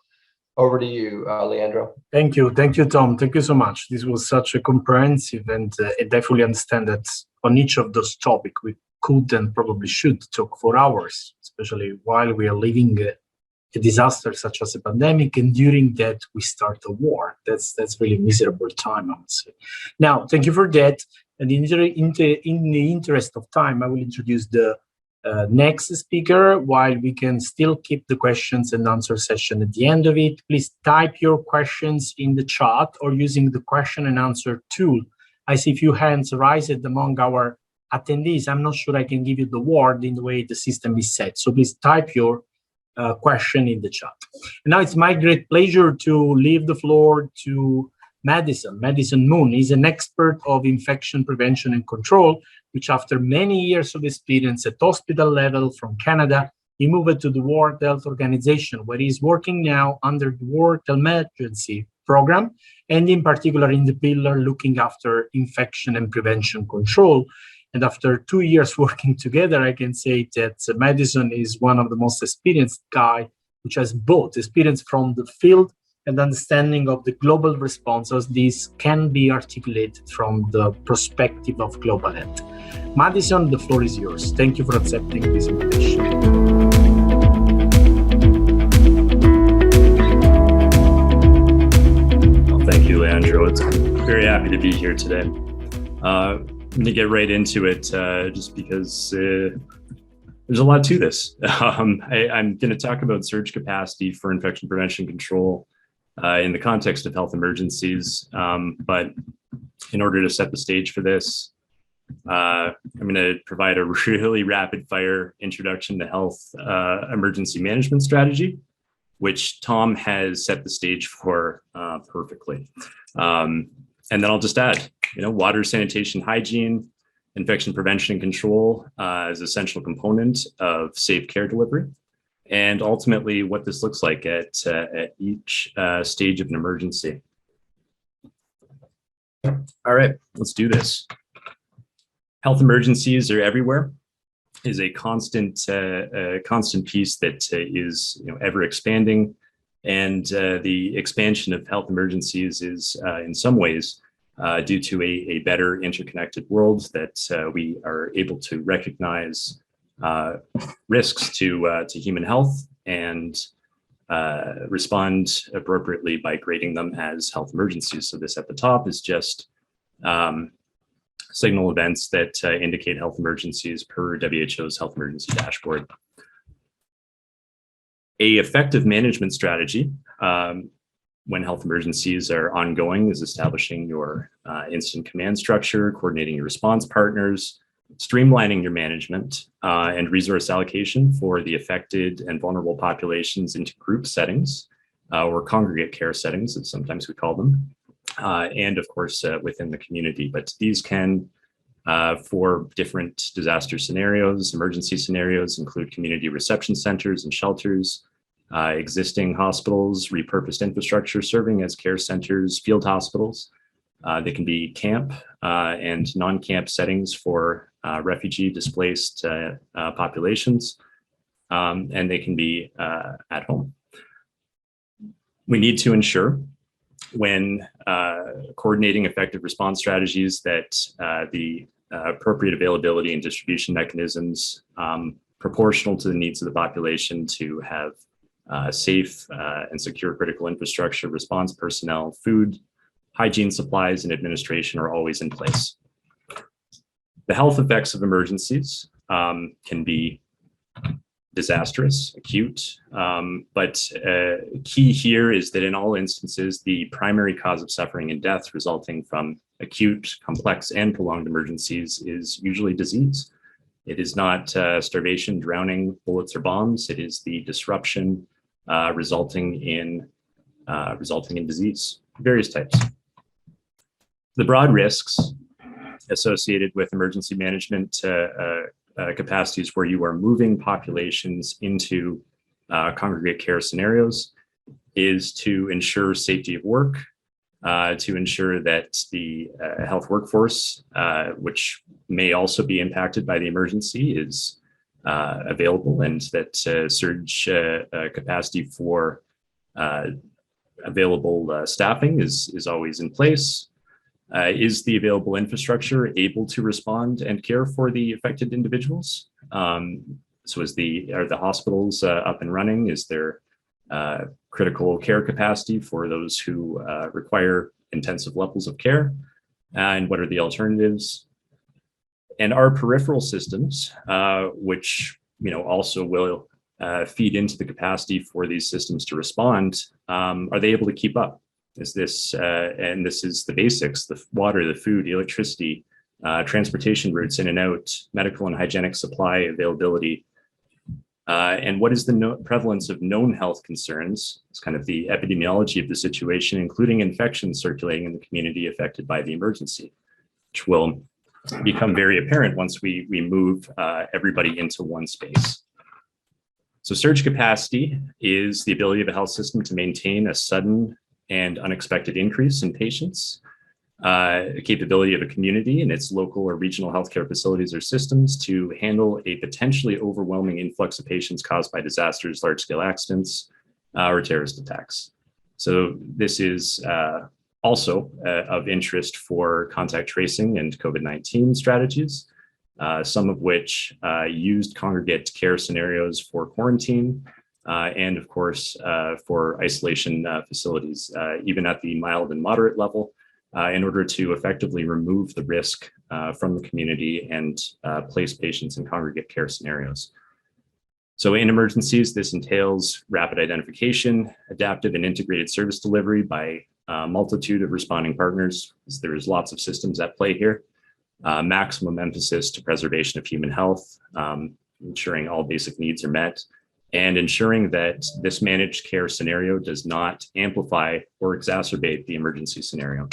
Over to you, Leandro. Thank you, Tom. Thank you so much. This was such a comprehensive, and I definitely understand that on each of those topics we could and probably should talk for hours, especially while we are living a disaster such as a pandemic, and during that we start a war. That's really miserable time, I would say. Now, thank you for that. And in the interest of time, I will introduce the next speaker, while we can still keep the questions and answer session at the end of it. Please type your questions in the chat or using the question and answer tool. I see a few hands raised among our attendees. I'm not sure I can give you the word in the way the system is set. So please type your question in the chat. And now it's my great pleasure to leave the floor to Madison Moon. He's an expert of infection prevention and control, which after many years of experience at hospital level from Canada, he moved to the World Health Organization, where he's working now under the World Emergency program, and in particular in the pillar looking after infection and prevention control. And after 2 years working together, I can say that Madison is one of the most experienced guy, which has both experience from the field and understanding of the global response, as this can be articulated from the perspective of global health. Madison, the floor is yours. Thank you for accepting this invitation. Well, thank you, Leandro. I'm very happy to be here today. I'm going to get right into it just because there's a lot to this. I'm going to talk about surge capacity for infection prevention control in the context of health emergencies. But in order to set the stage for this, I'm going to provide a really rapid fire introduction to health emergency management strategy, which Tom has set the stage for perfectly. And then I'll just add, water, sanitation, hygiene, infection prevention and control is an essential component of safe care delivery. And ultimately what this looks like at each stage of an emergency. All right, let's do this. Health emergencies are everywhere, is a constant piece that is ever expanding. And the expansion of health emergencies is in some ways due to a better interconnected world that we are able to recognize risks to human health and respond appropriately by grading them as health emergencies. So this at the top is just signal events that indicate health emergencies per WHO's health emergency dashboard. A effective management strategy when health emergencies are ongoing is establishing your incident command structure, coordinating your response partners, streamlining your management and resource allocation for the affected and vulnerable populations into group settings or congregate care settings, as sometimes we call them, and of course within the community. But these can, for different disaster scenarios, emergency scenarios, include community reception centers and shelters, existing hospitals, repurposed infrastructure serving as care centers, field hospitals, They can be camp and non-camp settings for refugee displaced populations, and they can be at home. We need to ensure when coordinating effective response strategies that the appropriate availability and distribution mechanisms proportional to the needs of the population to have safe and secure critical infrastructure, response personnel, food, hygiene supplies, and administration are always in place. The health effects of emergencies can be disastrous, acute, but key here is that in all instances, the primary cause of suffering and death resulting from acute, complex, and prolonged emergencies is usually disease. It is not starvation, drowning, bullets, or bombs. It is the disruption resulting in disease, various types. The broad risks associated with emergency management capacities where you are moving populations into congregate care scenarios is to ensure safety of work, to ensure that the health workforce, which may also be impacted by the emergency, is available, and that surge capacity for available staffing is always in place. Is the available infrastructure able to respond and care for the affected individuals? So are the hospitals up and running? Is there critical care capacity for those who require intensive levels of care? And what are the alternatives? And our peripheral systems, which also will feed into the capacity for these systems to respond, are they able to keep up? Is this, and this is the basics, the water, the food, the electricity, transportation routes in and out, medical and hygienic supply availability, and what is the prevalence of known health concerns? It's kind of the epidemiology of the situation, including infections circulating in the community affected by the emergency, which will become very apparent once we move everybody into one space. So surge capacity is the ability of a health system to maintain a sudden and unexpected increase in patients, the capability of a community and its local or regional healthcare facilities or systems to handle a potentially overwhelming influx of patients caused by disasters, large-scale accidents, or terrorist attacks. So this is also of interest for contact tracing and COVID-19 strategies, some of which used congregate care scenarios for quarantine, and of course, for isolation facilities, even at the mild and moderate level, in order to effectively remove the risk from the community and place patients in congregate care scenarios. So in emergencies, this entails rapid identification, adaptive and integrated service delivery by a multitude of responding partners. There is lots of systems at play here. Maximum emphasis to preservation of human health, ensuring all basic needs are met, and ensuring that this managed care scenario does not amplify or exacerbate the emergency scenario.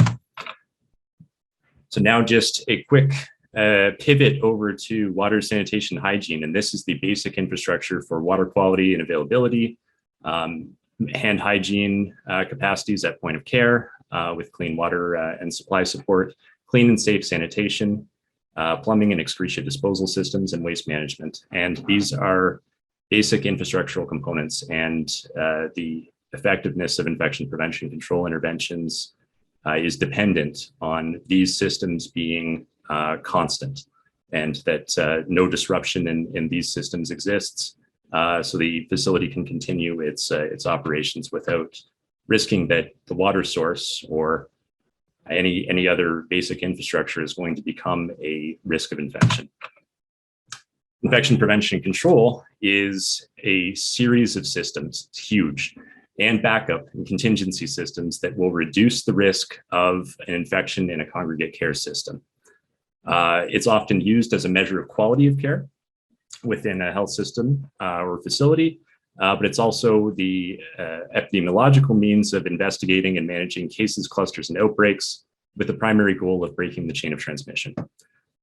So now just a quick pivot over to water, sanitation, hygiene, and this is the basic infrastructure for water quality and availability, hand hygiene capacities at point of care with clean water and supply support, clean and safe sanitation, plumbing and excretia disposal systems, and waste management. And these are basic infrastructural components, and the effectiveness of infection prevention control interventions is dependent on these systems being constant, and that no disruption in these systems exists, so the facility can continue its operations without risking that the water source or any other basic infrastructure is going to become a risk of infection. Infection prevention and control is a series of systems, it's huge, and backup and contingency systems that will reduce the risk of an infection in a congregate care system. It's often used as a measure of quality of care within a health system or facility, but it's also the epidemiological means of investigating and managing cases, clusters, and outbreaks with the primary goal of breaking the chain of transmission.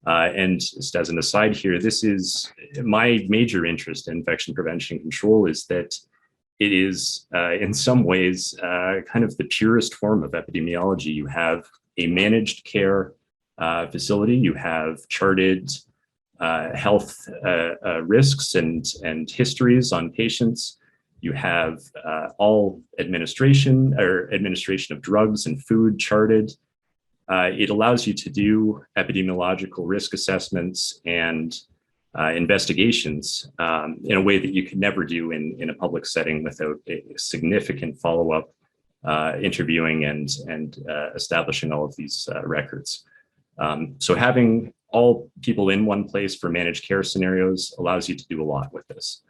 And just as an aside here, this is my major interest in infection prevention and control, is that it is in some ways kind of the purest form of epidemiology. You have a managed care facility, you have charted health risks and histories on patients. You have all administration of drugs and food charted. It allows you to do epidemiological risk assessments and investigations in a way that you could never do in a public setting without a significant follow-up interviewing and establishing all of these records. So having all people in one place for managed care scenarios allows you to do a lot with this.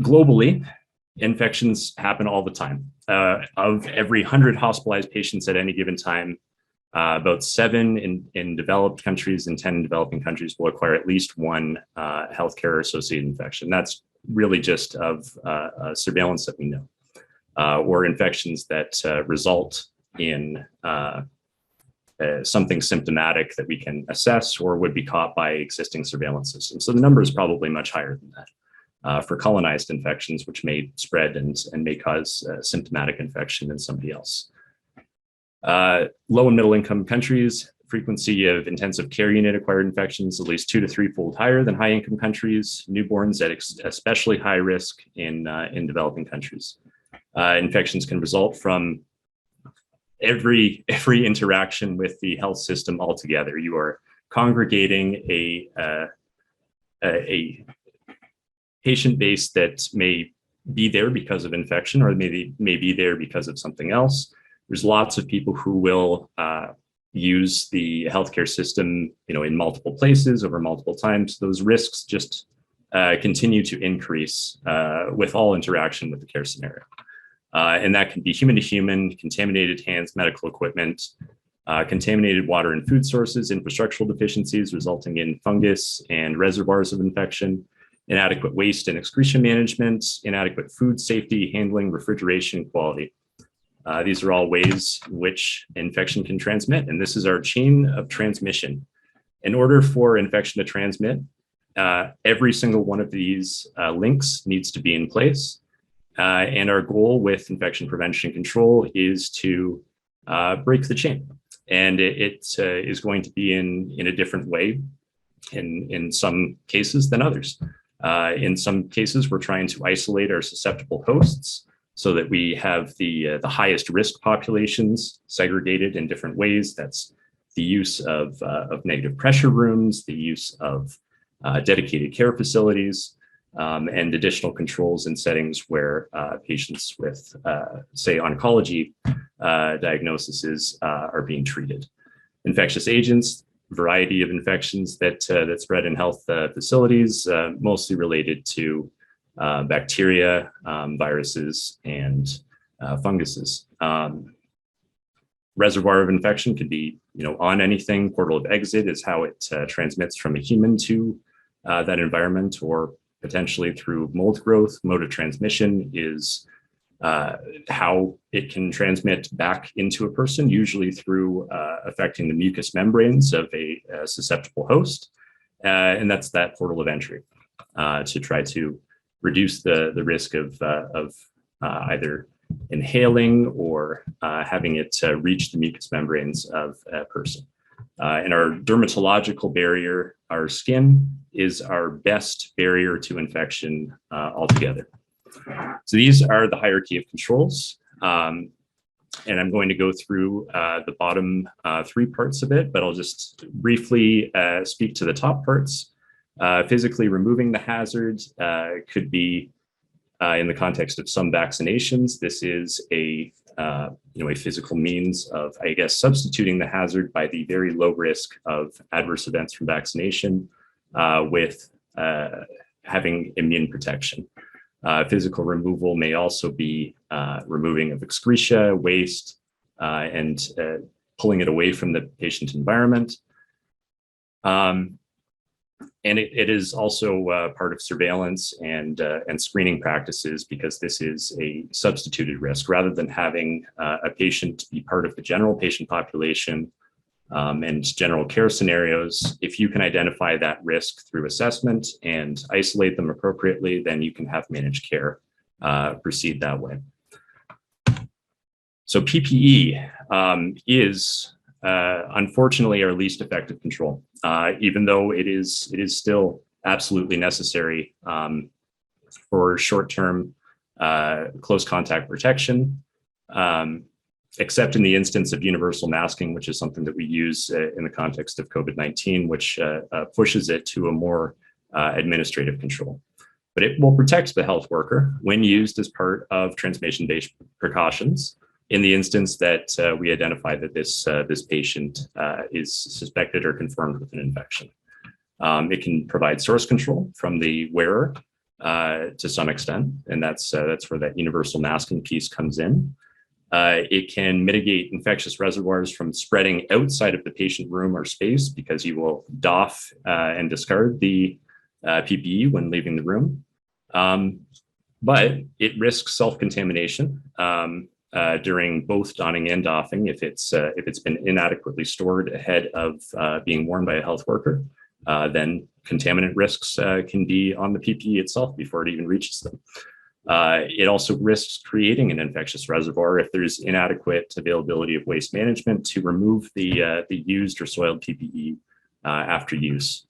Globally, infections happen all the time. Of every 100 hospitalized patients at any given time, about 7 in developed countries and 10 in developing countries will acquire at least one healthcare-associated infection. That's really just of surveillance that we know, or infections that result in something symptomatic that we can assess or would be caught by existing surveillance systems. So the number is probably much higher than that for colonized infections, which may spread and may cause symptomatic infection in somebody else. Low and middle income countries, frequency of intensive care unit acquired infections at least 2 to 3-fold higher than high income countries. Newborns at especially high risk in developing countries. Infections can result from every interaction with the health system altogether. You are congregating a patient base that may be there because of infection or may be there because of something else. There's lots of people who will use the healthcare system, in multiple places over multiple times. Those risks just continue to increase with all interaction with the care scenario. And that can be human to human, contaminated hands, medical equipment, contaminated water and food sources, infrastructural deficiencies resulting in fungus and reservoirs of infection, inadequate waste and excretion management, inadequate food safety, handling, refrigeration, quality. These are all ways in which infection can transmit, and this is our chain of transmission. In order for infection to transmit, every single one of these links needs to be in place. And our goal with infection prevention and control is to break the chain. And it is going to be in a different way in some cases than others. In some cases, we're trying to isolate our susceptible hosts so that we have the highest risk populations segregated in different ways. That's the use of negative pressure rooms, the use of dedicated care facilities, and additional controls in settings where patients with, say, oncology diagnoses are being treated. Infectious agents, variety of infections that spread in health facilities, mostly related to bacteria, viruses, and funguses. Reservoir of infection could be, on anything. Portal of exit is how it transmits from a human to that environment, or potentially through mold growth. Mode of transmission is how it can transmit back into a person, usually through affecting the mucous membranes of a susceptible host. And that's that portal of entry to try to reduce the risk of either inhaling or having it reach the mucous membranes of a person. And our dermatological barrier, our skin, is our best barrier to infection altogether. So these are the hierarchy of controls. And I'm going to go through the bottom 3 parts of it, but I'll just briefly speak to the top parts. Physically removing the hazard could be in the context of some vaccinations. This is a physical means of, substituting the hazard by the very low risk of adverse events from vaccination with having immune protection. Physical removal may also be removing of excreta, waste, and pulling it away from the patient environment. And it is also part of surveillance and screening practices, because this is a substituted risk. Rather than having a patient be part of the general patient population and general care scenarios, if you can identify that risk through assessment and isolate them appropriately, then you can have managed care proceed that way. So PPE is unfortunately our least effective control, even though it is still absolutely necessary for short-term close contact protection, except in the instance of universal masking, which is something that we use in the context of COVID-19, which pushes it to a more administrative control. But it will protect the health worker when used as part of transmission-based precautions in the instance that we identify that this patient is suspected or confirmed with an infection. It can provide source control from the wearer to some extent, and that's where that universal masking piece comes in. It can mitigate infectious reservoirs from spreading outside of the patient room or space because you will doff and discard the PPE when leaving the room. But it risks self-contamination during both donning and doffing if it's been inadequately stored ahead of being worn by a health worker. Then contaminant risks can be on the PPE itself before it even reaches them. It also risks creating an infectious reservoir if there's inadequate availability of waste management to remove the used or soiled PPE after use.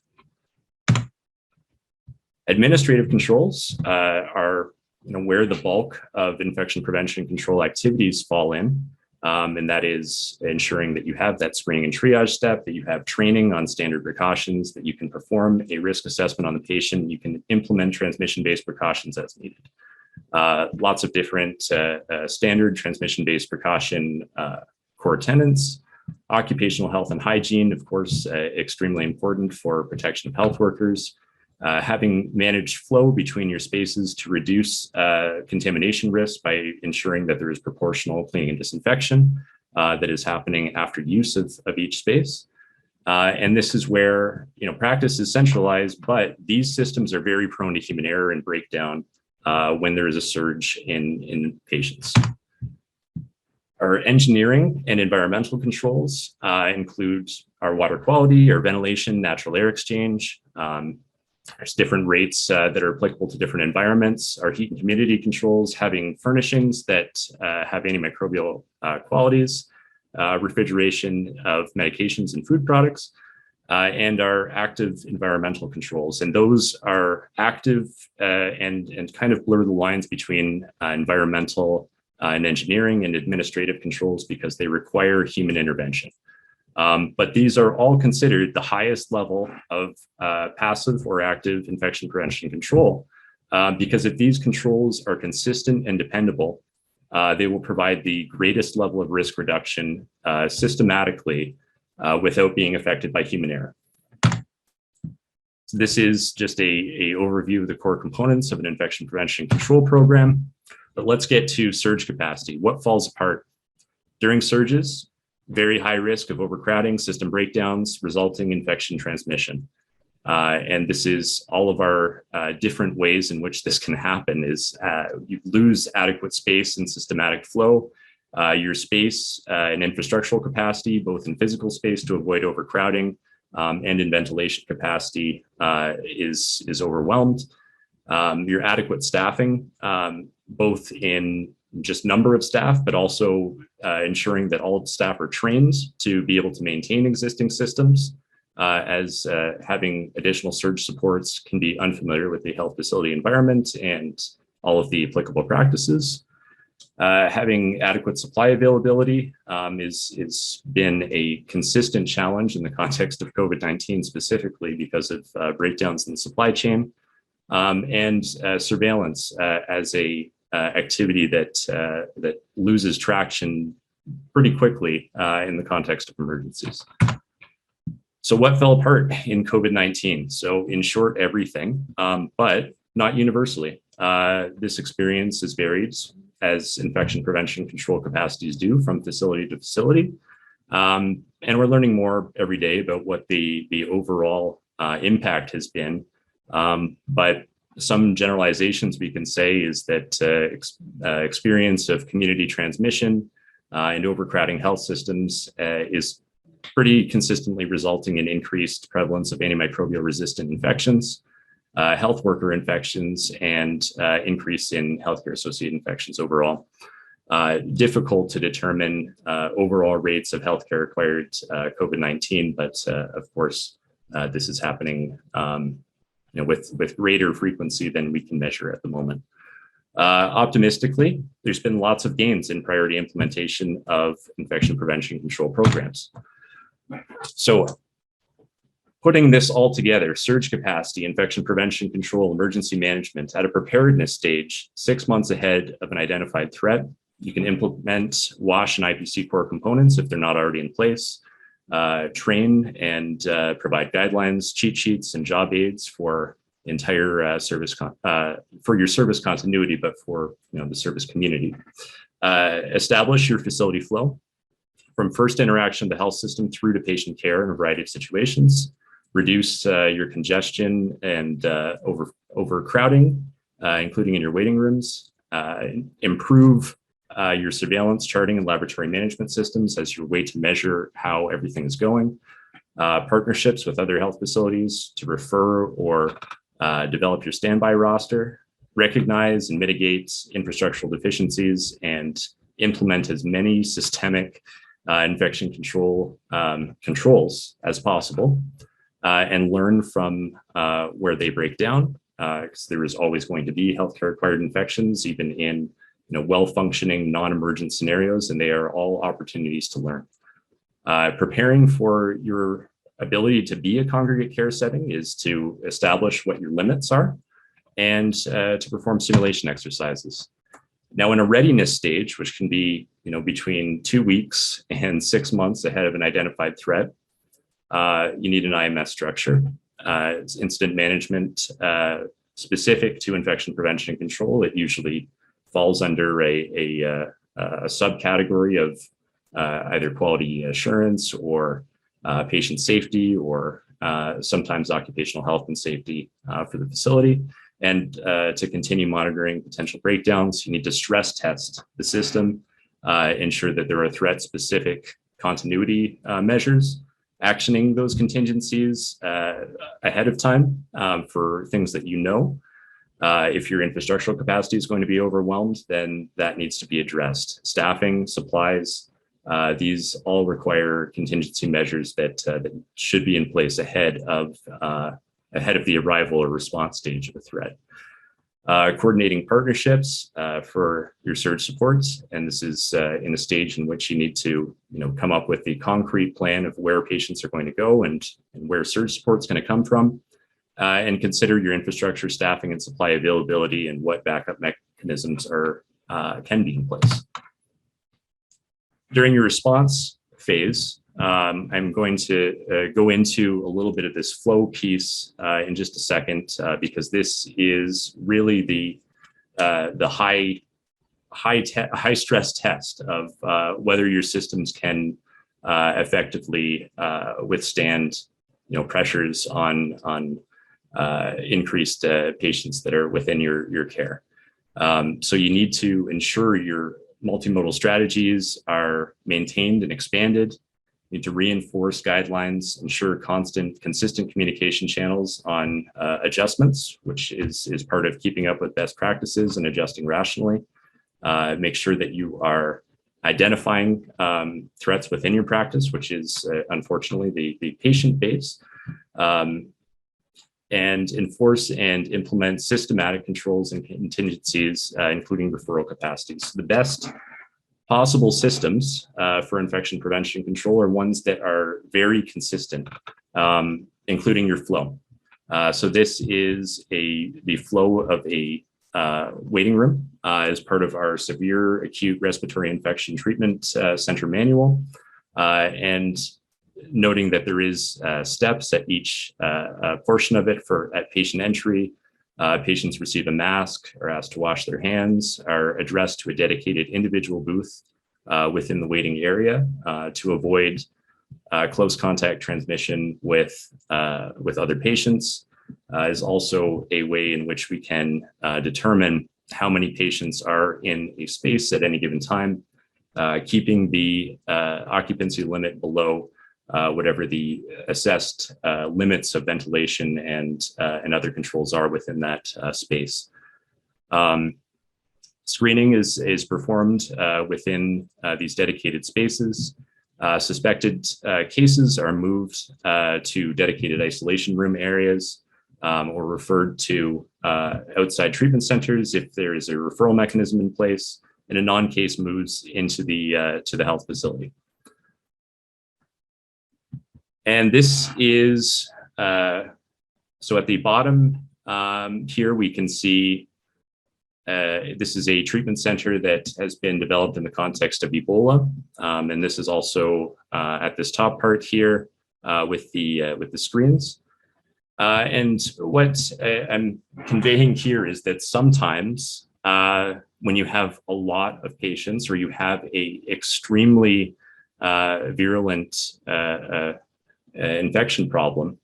Administrative controls are where the bulk of infection prevention control activities fall in. And that is ensuring that you have that screening and triage step, that you have training on standard precautions, that you can perform a risk assessment on the patient, you can implement transmission-based precautions as needed. Lots of different standard transmission-based precaution core tenets. Occupational health and hygiene, of course, extremely important for protection of health workers. Having managed flow between your spaces to reduce contamination risk by ensuring that there is proportional cleaning and disinfection that is happening after use of each space. And this is where practice is centralized, but these systems are very prone to human error and breakdown when there is a surge in patients. Our engineering and environmental controls include our water quality, our ventilation, natural air exchange. There's different rates that are applicable to different environments. Our heat and humidity controls, having furnishings that have antimicrobial qualities, refrigeration of medications and food products, and our active environmental controls. And those are active and kind of blur the lines between environmental and engineering and administrative controls because they require human intervention. But these are all considered the highest level of passive or active infection prevention control because if these controls are consistent and dependable, they will provide the greatest level of risk reduction systematically without being affected by human error. So this is just a overview of the core components of an infection prevention control program. But let's get to surge capacity. What falls apart? During surges, very high risk of overcrowding, system breakdowns, resulting infection transmission. And this is all of our different ways in which this can happen is you lose adequate space and systematic flow. Your space and infrastructural capacity, both in physical space to avoid overcrowding and in ventilation capacity is overwhelmed. Your adequate staffing, both in just number of staff, but also ensuring that all staff are trained to be able to maintain existing systems, as having additional surge supports can be unfamiliar with the health facility environment and all of the applicable practices. Having adequate supply availability is been a consistent challenge in the context of COVID-19 specifically because of breakdowns in the supply chain, and surveillance as a activity that loses traction pretty quickly in the context of emergencies. So what fell apart in COVID-19? So in short, everything, but not universally. This experience is varied as infection prevention control capacities do from facility to facility. And we're learning more every day about what the overall impact has been. But some generalizations we can say is that experience of community transmission and overcrowding health systems is pretty consistently resulting in increased prevalence of antimicrobial resistant infections, health worker infections, and increase in healthcare associated infections overall. Difficult to determine overall rates of healthcare acquired COVID-19, but of course, this is happening with greater frequency than we can measure at the moment. Optimistically, there's been lots of gains in priority implementation of infection prevention control programs. So putting this all together, surge capacity, infection prevention control, emergency management at a preparedness stage, 6 months ahead of an identified threat. You can implement WASH and IPC core components if they're not already in place, train and provide guidelines, cheat sheets, and job aids for entire for your service continuity, but for the service community. Establish your facility flow from first interaction of the health system through to patient care in a variety of situations. Reduce your congestion and overcrowding, including in your waiting rooms. Improve your surveillance, charting, and laboratory management systems as your way to measure how everything is going. Partnerships with other health facilities to refer or develop your standby roster. Recognize and mitigate infrastructural deficiencies and implement as many systemic infection control controls as possible. And learn from where they break down, because there is always going to be healthcare acquired infections, even in well-functioning non-emergent scenarios, and they are all opportunities to learn. Preparing for your ability to be a congregate care setting is to establish what your limits are and to perform simulation exercises. Now, in a readiness stage, which can be between 2 weeks and 6 months ahead of an identified threat, you need an IMS structure. It's incident management specific to infection prevention and control. It usually falls under a subcategory of either quality assurance or patient safety, or sometimes occupational health and safety for the facility. And to continue monitoring potential breakdowns, you need to stress test the system, ensure that there are threat-specific continuity measures, actioning those contingencies ahead of time for things that if your infrastructural capacity is going to be overwhelmed, then that needs to be addressed. Staffing, supplies, these all require contingency measures that should be in place ahead of the arrival or response stage of a threat. Coordinating partnerships for your surge supports, and this is in a stage in which you need to come up with the concrete plan of where patients are going to go and where surge support is going to come from, and consider your infrastructure, staffing, and supply availability, and what backup mechanisms can be in place. During your response phase, I'm going to go into a little bit of this flow piece in just a second, because this is really the high stress test of whether your systems can effectively withstand pressures on increased patients that are within your care. So you need to ensure your multimodal strategies are maintained and expanded. You need to reinforce guidelines, ensure consistent communication channels on adjustments, which is part of keeping up with best practices and adjusting rationally. Make sure that you are identifying threats within your practice, which is unfortunately the patient base, and enforce and implement systematic controls and contingencies, including referral capacities. The best possible systems for infection prevention control are ones that are very consistent, including your flow. So this is the flow of a waiting room as part of our severe acute respiratory infection treatment center manual, and noting that there is steps at each portion of it. At patient entry, patients receive a mask, are asked to wash their hands, are addressed to a dedicated individual booth within the waiting area to avoid close contact transmission with other patients. Is also a way in which we can determine how many patients are in a space at any given time, keeping the occupancy limit below whatever the assessed limits of ventilation and other controls are within that space. Screening is performed within these dedicated spaces. Suspected cases are moved to dedicated isolation room areas or referred to outside treatment centers if there is a referral mechanism in place, and a non-case moves into the to the health facility. And this is, so at the bottom here we can see this is a treatment center that has been developed in the context of Ebola. And this is also at this top part here with the screens. And what I'm conveying here is that sometimes when you have a lot of patients or you have a extremely virulent infection problem,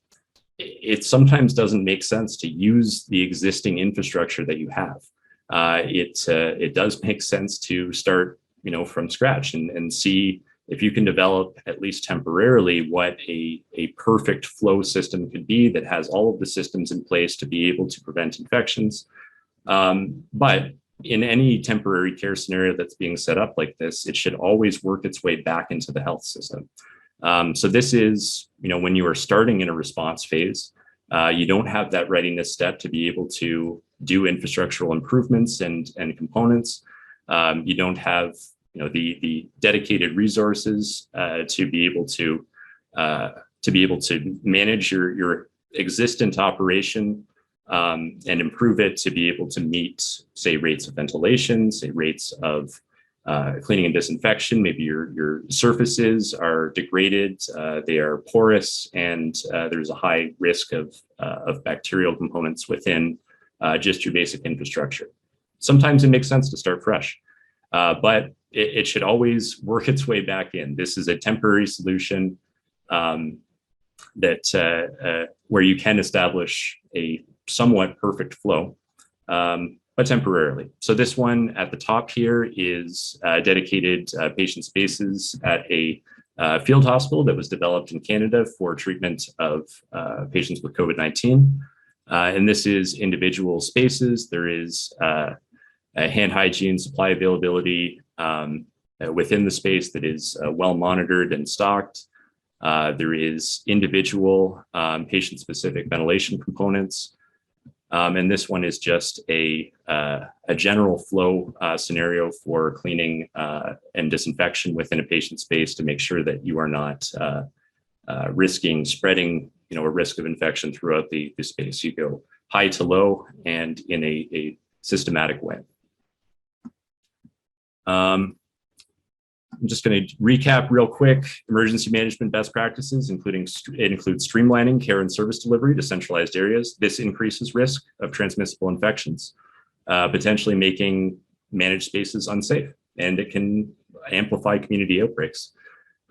it sometimes doesn't make sense to use the existing infrastructure that you have. It does make sense to start, from scratch and see if you can develop, at least temporarily, what a perfect flow system could be that has all of the systems in place to be able to prevent infections. But in any temporary care scenario that's being set up like this, it should always work its way back into the health system. So this is, when you are starting in a response phase, you don't have that readiness step to be able to do infrastructural improvements and components. You don't have, the dedicated resources to be able to manage your existent operation and improve it to be able to meet, say, rates of ventilation, say rates of cleaning and disinfection. Maybe your surfaces are degraded, they are porous, and there's a high risk of bacterial components within just your basic infrastructure. Sometimes it makes sense to start fresh, but it should always work its way back in. This is a temporary solution that where you can establish a somewhat perfect flow, but temporarily. So this one at the top here is dedicated patient spaces at a field hospital that was developed in Canada for treatment of patients with COVID-19. And this is individual spaces. There is a hand hygiene supply availability within the space that is well monitored and stocked. There is individual patient-specific ventilation components. And this one is just a general flow scenario for cleaning and disinfection within a patient space to make sure that you are not risking spreading, a risk of infection throughout the space. You go high to low and in a systematic way. I'm just going to recap real quick. Emergency management best practices, it includes streamlining care and service delivery to centralized areas. This increases risk of transmissible infections, potentially making managed spaces unsafe, and it can amplify community outbreaks.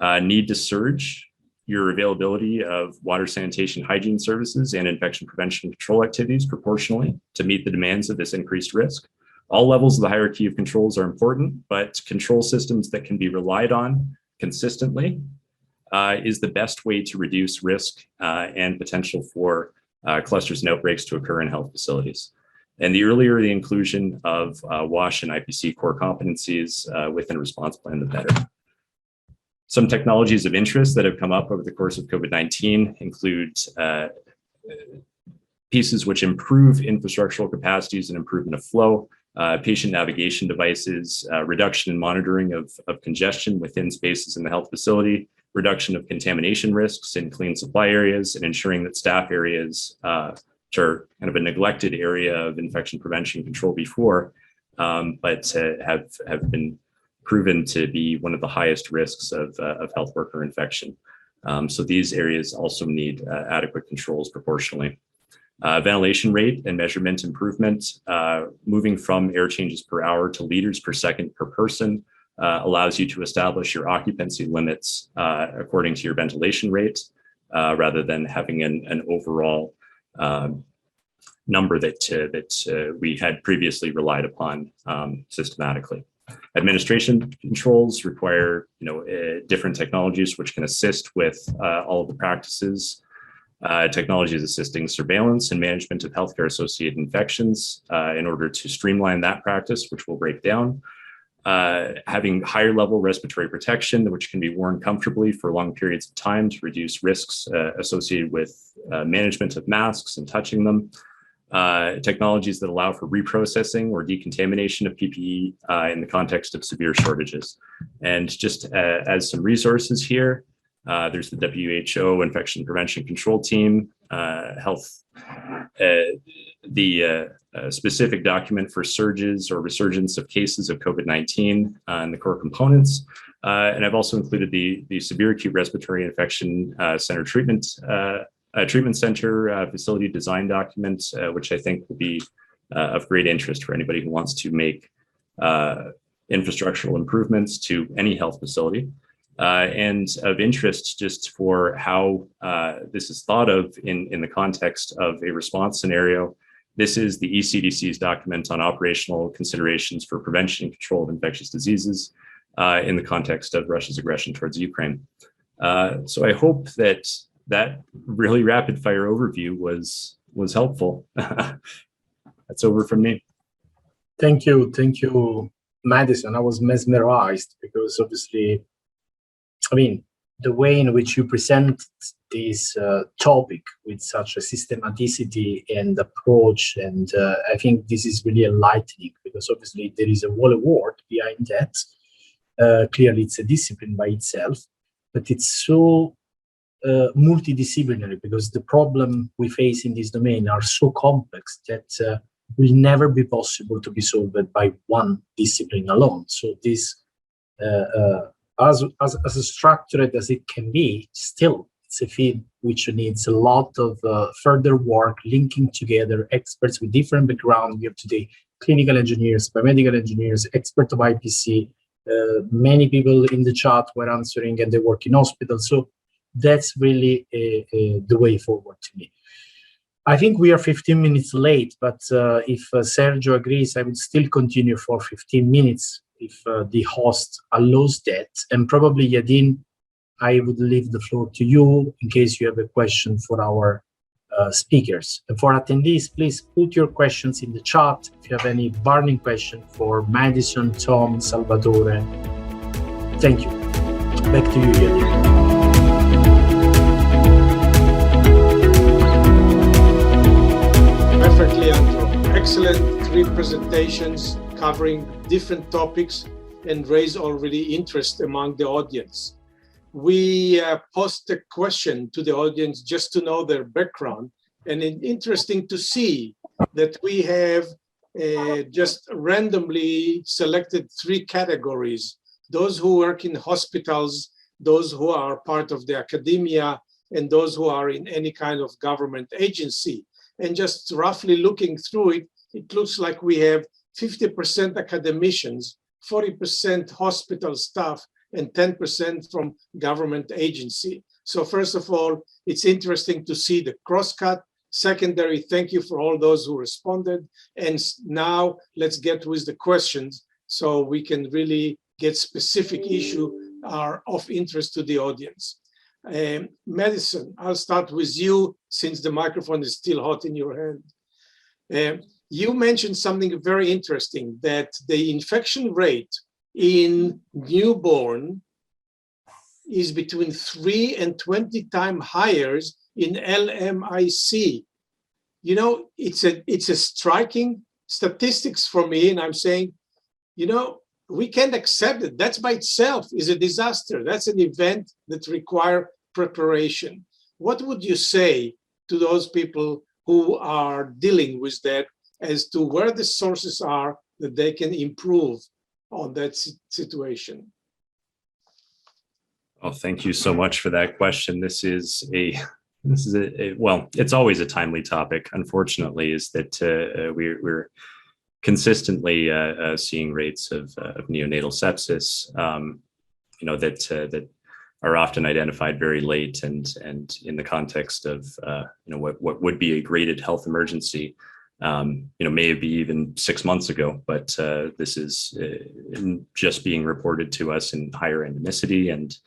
Need to surge your availability of water, sanitation, hygiene services, and infection prevention control activities proportionally to meet the demands of this increased risk. All levels of the hierarchy of controls are important, but control systems that can be relied on consistently is the best way to reduce risk and potential for clusters and outbreaks to occur in health facilities. And the earlier the inclusion of WASH and IPC core competencies within a response plan, the better. Some technologies of interest that have come up over the course of COVID-19 include pieces which improve infrastructural capacities and improvement of flow, patient navigation devices, reduction in monitoring of congestion within spaces in the health facility, reduction of contamination risks in clean supply areas, and ensuring that staff areas, which are kind of a neglected area of infection prevention control before, but have been proven to be one of the highest risks of health worker infection. So these areas also need adequate controls proportionally. Ventilation rate and measurement improvement, moving from air changes per hour to liters per second per person allows you to establish your occupancy limits according to your ventilation rate, rather than having an overall number that we had previously relied upon systematically. Administration controls require different technologies which can assist with all of the practices Technology is assisting surveillance and management of healthcare-associated infections in order to streamline that practice, which we'll break down. Having higher level respiratory protection, which can be worn comfortably for long periods of time to reduce risks associated with management of masks and touching them. Technologies that allow for reprocessing or decontamination of PPE in the context of severe shortages. And just as some resources here, there's the WHO Infection Prevention Control Team, the specific document for surges or resurgence of cases of COVID-19 and the core components. And I've also included the Severe Acute Respiratory Infection Center Treatment Center facility design document, which I think will be of great interest for anybody who wants to make infrastructural improvements to any health facility. And of interest just for how this is thought of in the context of a response scenario. This is the ECDC's document on operational considerations for prevention and control of infectious diseases in the context of Russia's aggression towards Ukraine. So I hope that really rapid fire overview was helpful. That's over from me. Thank you, Madison. I was mesmerized because obviously, I mean, the way in which you present this topic with such a systematicity and approach, and I think this is really enlightening because obviously there is a whole award behind that. Clearly, it's a discipline by itself, but it's so multidisciplinary because the problem we face in this domain are so complex that will never be possible to be solved by one discipline alone. So this, as structured as it can be, still it's a field which needs a lot of further work, linking together experts with different backgrounds. We have today clinical engineers, biomedical engineers, experts of IPC. Many people in the chat were answering and they work in hospitals. So that's really the way forward to me. I think we are 15 minutes late, but if Sergio agrees, I would still continue for 15 minutes if the host allows that. And probably, Yadin, I would leave the floor to you in case you have a question for our speakers. And for attendees, please put your questions in the chat if you have any burning question for Madison, Tom, Salvatore. Thank you. Back to you, Yadin. Perfect, Leandro. Excellent 3 presentations covering different topics and raise already interest among the audience. We posed a question to the audience just to know their background, and it's interesting to see that we have just randomly selected 3 categories: those who work in hospitals, those who are part of the academia, and those who are in any kind of government agency. And just roughly looking through it, it looks like we have 50% academicians, 40% hospital staff, and 10% from government agency. So first of all, it's interesting to see the crosscut. Secondary, thank you for all those who responded. And now let's get with the questions so we can really get specific issues are of interest to the audience. Madison, I'll start with you since the microphone is still hot in your hand. You mentioned something very interesting, that the infection rate in newborn is between 3 and 20 times higher in LMIC. You know, it's a striking statistics for me, and I'm saying, you know, we can't accept it. That's by itself is a disaster. That's an event that requires preparation. What would you say to those people who are dealing with that as to where the sources are that they can improve on that situation? Well, thank you so much for that question. This is well, it's always a timely topic. Unfortunately, is that we're consistently seeing rates of neonatal sepsis, you know, that are often identified very late and in the context of you know, what would be a graded health emergency, you know, maybe even 6 months ago, but this is just being reported to us in higher endemicity and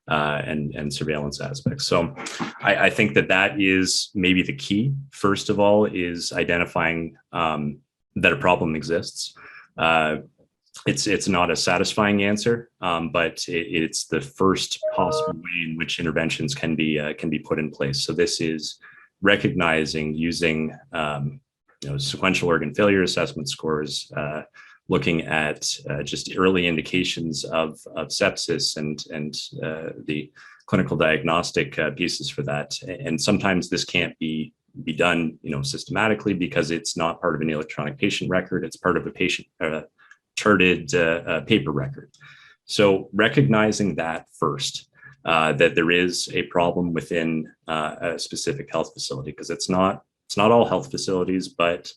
and surveillance aspects. So I think that is maybe the key. First of all, is identifying that a problem exists. It's not a satisfying answer, but it's the first possible way in which interventions can be put in place. So this is recognizing, using sequential organ failure assessment scores, looking at just early indications of sepsis and the clinical diagnostic pieces for that. And sometimes this can't be done, systematically, because it's not part of an electronic patient record. It's part of a patient charted paper record. So recognizing that first, that there is a problem within a specific health facility, because it's not all health facilities, but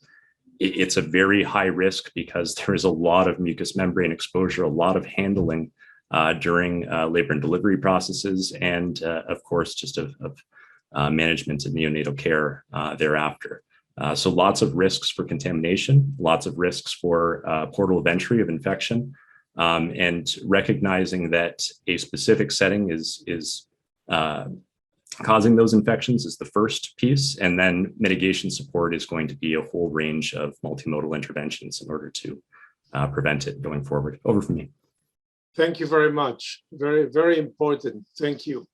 it's a very high risk because there is a lot of mucous membrane exposure, a lot of handling during labor and delivery processes, and of course, just of management of neonatal care thereafter. So lots of risks for contamination, lots of risks for portal of entry of infection, and recognizing that a specific setting is causing those infections is the first piece, and then mitigation support is going to be a whole range of multimodal interventions in order to prevent it going forward. Over from me. Thank you very much. Very, very important. Thank you.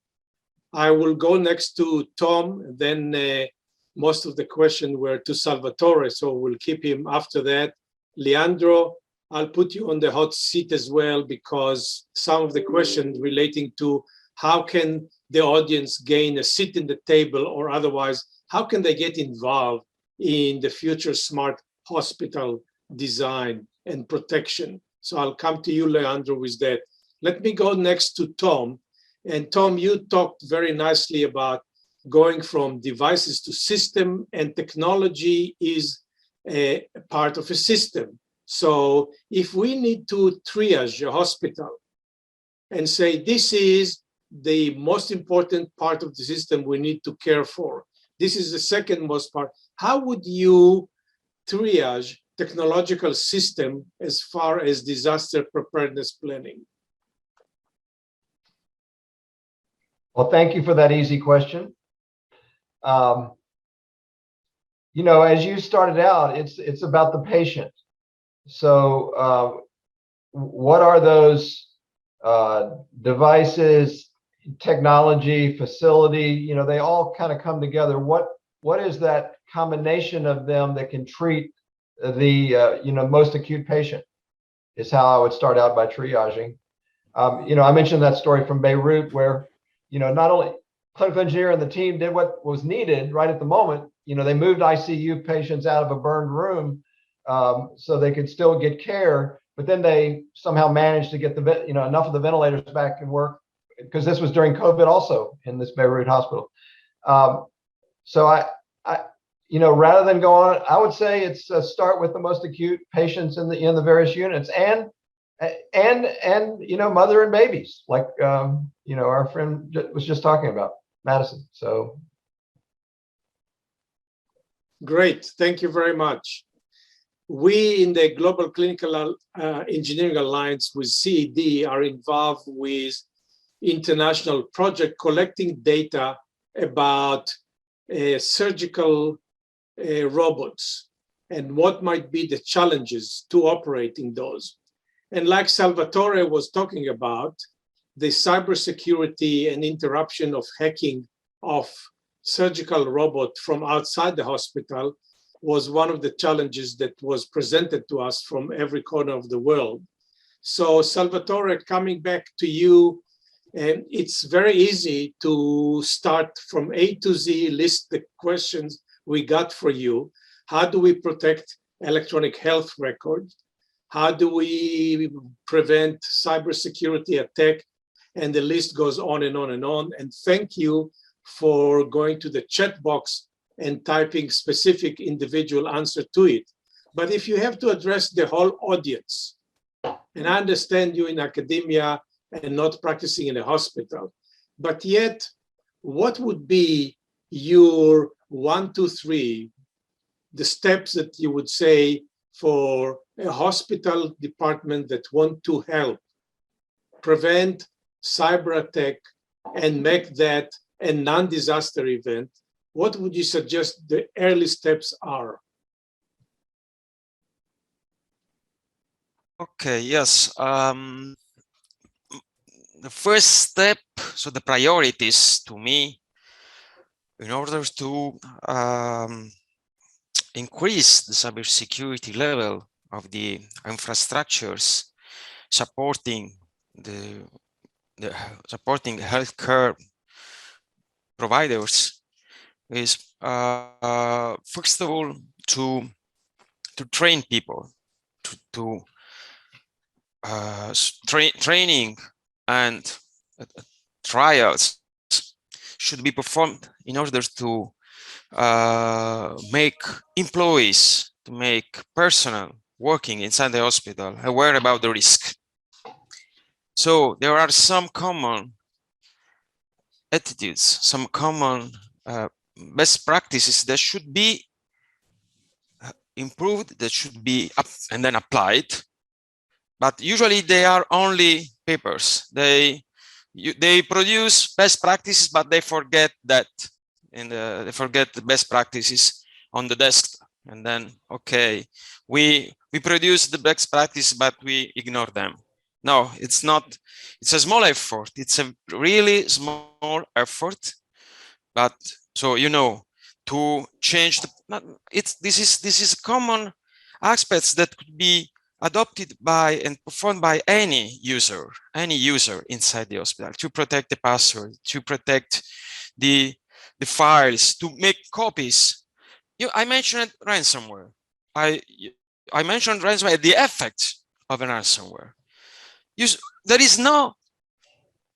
I will go next to Tom, and then most of the questions were to Salvatore, so we'll keep him after that. Leandro, I'll put you on the hot seat as well, because some of the questions relating to how can the audience gain a seat in the table, or otherwise, how can they get involved in the future smart hospital design and protection? So I'll come to you, Leandro, with that. Let me go next to Tom. And Tom, you talked very nicely about going from devices to system, and technology is a part of a system. So if we need to triage a hospital and say, this is the most important part of the system we need to care for, this is the second most part, how would you triage technological system as far as disaster preparedness planning? Well, thank you for that easy question. As you started out, it's about the patient. So what are those devices, technology, facility, they all kind of come together. What is that combination of them that can treat the most acute patient is how I would start out by triaging. I mentioned that story from Beirut where, not only clinical engineer and the team did what was needed right at the moment, they moved ICU patients out of a burned room so they could still get care, but then they somehow managed to get enough of the ventilators back in work, because this was during COVID also in this Beirut hospital. So I rather than go on, I would say it's start with the most acute patients in the various units, and mother and babies, like our friend was just talking about, Madison. So great, thank you very much. We in the Global Clinical Engineering Alliance with CED are involved with international project collecting data about surgical robots and what might be the challenges to operating those. And like Salvatore was talking about, the cybersecurity and interruption of hacking of surgical robot from outside the hospital was one of the challenges that was presented to us from every corner of the world. So Salvatore, coming back to you, it's very easy to start from A to Z, list the questions we got for you. How do we protect electronic health records? How do we prevent cybersecurity attack? And the list goes on and on and on. And thank you for going to the chat box and typing specific individual answer to it. But if you have to address the whole audience, and I understand you in academia and not practicing in a hospital, but yet, what would be your 1, 2, 3, the steps that you would say for a hospital department that want to help prevent cyber attack and make that a non-disaster event, what would you suggest the early steps are? Okay, yes. The first step, so the priorities to me, in order to increase the cybersecurity level of the infrastructures supporting supporting healthcare providers is first of all to train people, training and trials should be performed in order to make employees, to make personnel working inside the hospital aware about the risk. So there are some common attitudes, some common best practices that should be improved, that should be up and then applied. But usually they are only papers. They produce best practices, but they forget that, and they forget the best practices on the desk. And then, okay, we produce the best practice, but we ignore them. No, it's not. It's a small effort. It's a really small effort. But so you know, to change the, this is common aspects that could be adopted by and performed by any user inside the hospital, to protect the password, to protect the files, to make copies. I mentioned ransomware. I mentioned ransomware, the effect of a ransomware. There is no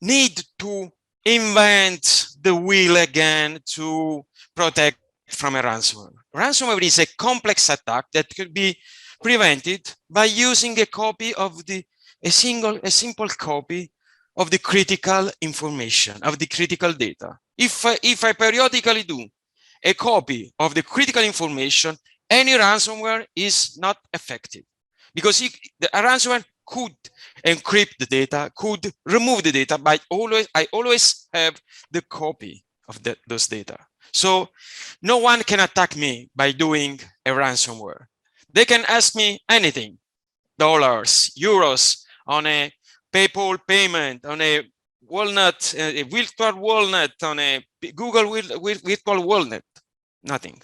need to invent the wheel again to protect from a ransomware. Ransomware is a complex attack that could be prevented by using a copy of a simple copy of the critical information, of the critical data. If I periodically do a copy of the critical information, any ransomware is not effective, because the ransomware could encrypt the data, could remove the data, but I always have the copy of those data. So no one can attack me by doing a ransomware. They can ask me anything, dollars, euros, on a PayPal payment, on a walnut, a virtual walnut, on a Google virtual walnut, nothing.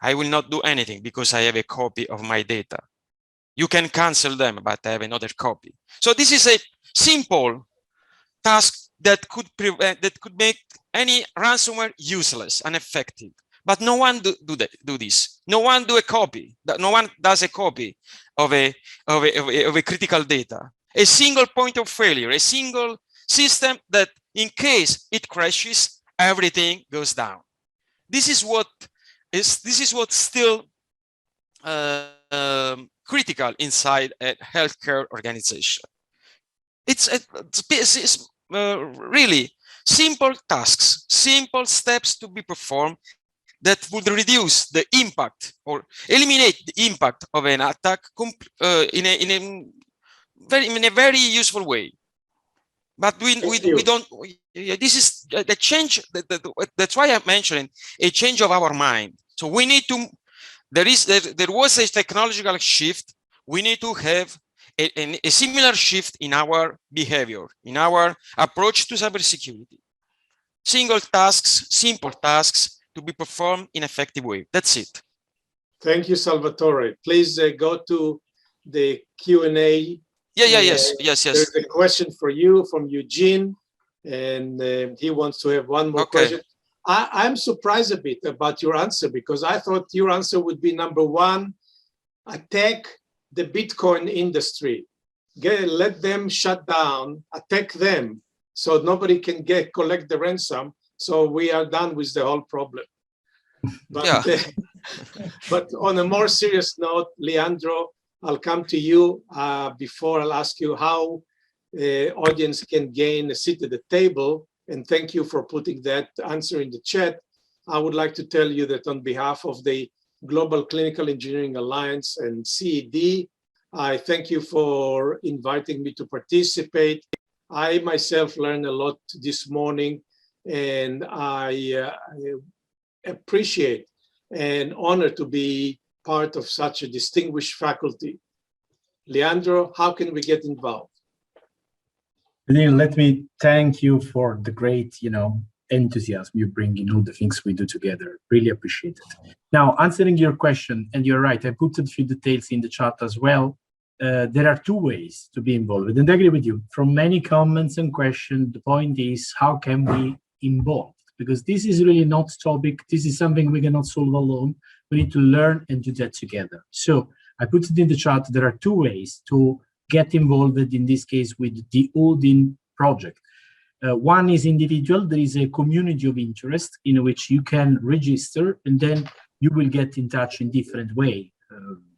I will not do anything because I have a copy of my data. You can cancel them, but I have another copy. So this is a simple task that could prevent, that could make any ransomware useless and effective. But no one do this. No one do a copy. No one does a copy of a critical data. A single point of failure, a single system that, in case it crashes, everything goes down. This is what still critical inside a healthcare organization. It's really simple tasks, simple steps to be performed that would reduce the impact or eliminate the impact of an attack in a very useful way. But we don't. This is the change. That's why I'm mentioning a change of our mind. So we need to. There was a technological shift. We need to have a similar shift in our behavior, in our approach to cybersecurity. Single tasks, simple tasks to be performed in an effective way. That's it. Thank you, Salvatore. Please go to the Q&A. Yes. There's a question for you from Eugene, and he wants to have one more question. I'm surprised a bit about your answer, because I thought your answer would be number one, attack the Bitcoin industry. Let them shut down, attack them, so nobody can collect the ransom. So we are done with the whole problem. But, yeah. But on a more serious note, Leandro, I'll come to you before I'll ask you how audience can gain a seat at the table. And thank you for putting that answer in the chat. I would like to tell you that on behalf of the Global Clinical Engineering Alliance and CED, I thank you for inviting me to participate. I myself learned a lot this morning, and I appreciate and honor to be part of such a distinguished faculty. Leandro, how can we get involved? Let me thank you for the great, enthusiasm you bring in all the things we do together. Really appreciate it. Now, answering your question, and you're right, I put a few details in the chat as well. There are two ways to be involved, and I agree with you. From many comments and questions, the point is, how can we involve? Because this is really not topic. This is something we cannot solve alone. We need to learn and do that together. So I put it in the chat. There are two ways to get involved, in this case, with the ODIN project. One is individual. There is a community of interest in which you can register, and then you will get in touch in different way.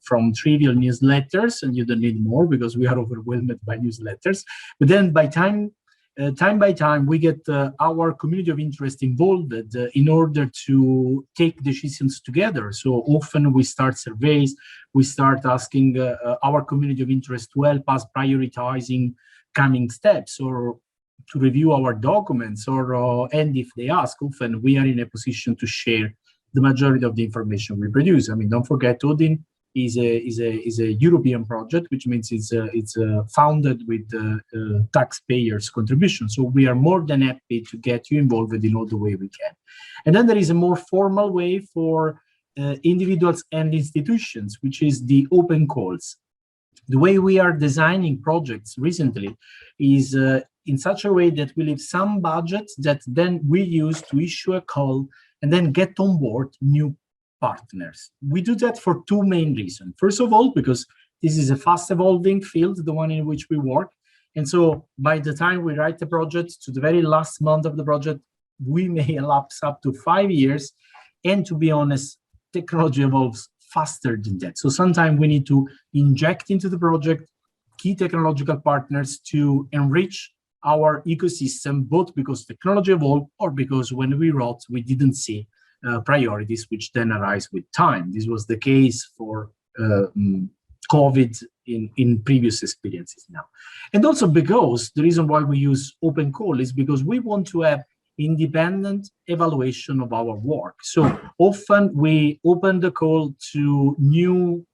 From trivial newsletters, and you don't need more because we are overwhelmed by newsletters. But then time by time, we get our community of interest involved in order to take decisions together. So often we start surveys, we start asking our community of interest to help us prioritizing coming steps or to review our documents, and if they ask, often we are in a position to share the majority of the information we produce. I mean, don't forget, ODIN is a European project, which means it's founded with taxpayers' contribution. So we are more than happy to get you involved in all the way we can. And then there is a more formal way for individuals and institutions, which is the open calls. The way we are designing projects recently is in such a way that we leave some budgets that then we use to issue a call and then get on board new partners. We do that for two main reasons. First of all, because this is a fast evolving field, the one in which we work. And so by the time we write the project to the very last month of the project, we may elapse up to 5 years. And to be honest, technology evolves faster than that. So sometimes we need to inject into the project key technological partners to enrich our ecosystem, both because technology evolved or because when we wrote, we didn't see priorities which then arise with time. This was the case for COVID in previous experiences now. And also because the reason why we use open call is because we want to have independent evaluation of our work. So often we open the call to new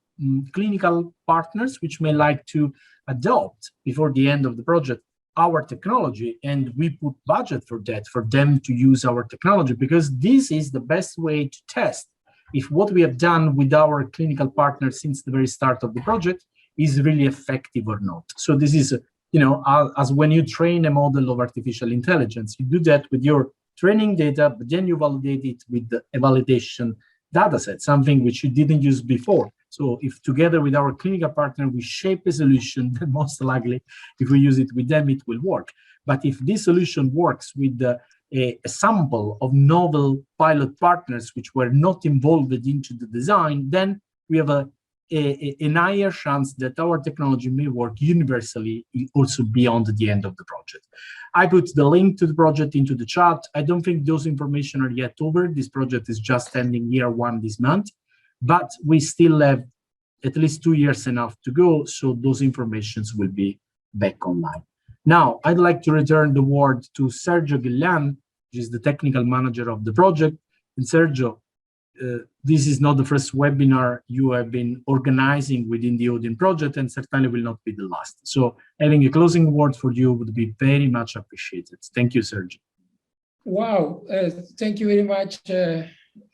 clinical partners which may like to adopt before the end of the project our technology, and we put budget for that, for them to use our technology, because this is the best way to test if what we have done with our clinical partners since the very start of the project is really effective or not. So this is, as when you train a model of artificial intelligence, you do that with your training data, but then you validate it with a validation data set, something which you didn't use before. So if together with our clinical partner, we shape a solution, then most likely, if we use it with them, it will work. But if this solution works with a sample of novel pilot partners which were not involved into the design, then we have a higher chance that our technology may work universally also beyond the end of the project. I put the link to the project into the chat. I don't think those information are yet over. This project is just ending year one this month, but we still have at least 2 years enough to go, so those informations will be back online. Now, I'd like to return the word to Sergio Guillan, which is the technical manager of the project. And Sergio, this is not the first webinar you have been organizing within the ODIN project, and certainly will not be the last. So having a closing word for you would be very much appreciated. Thank you, Sergio. Wow, thank you very much,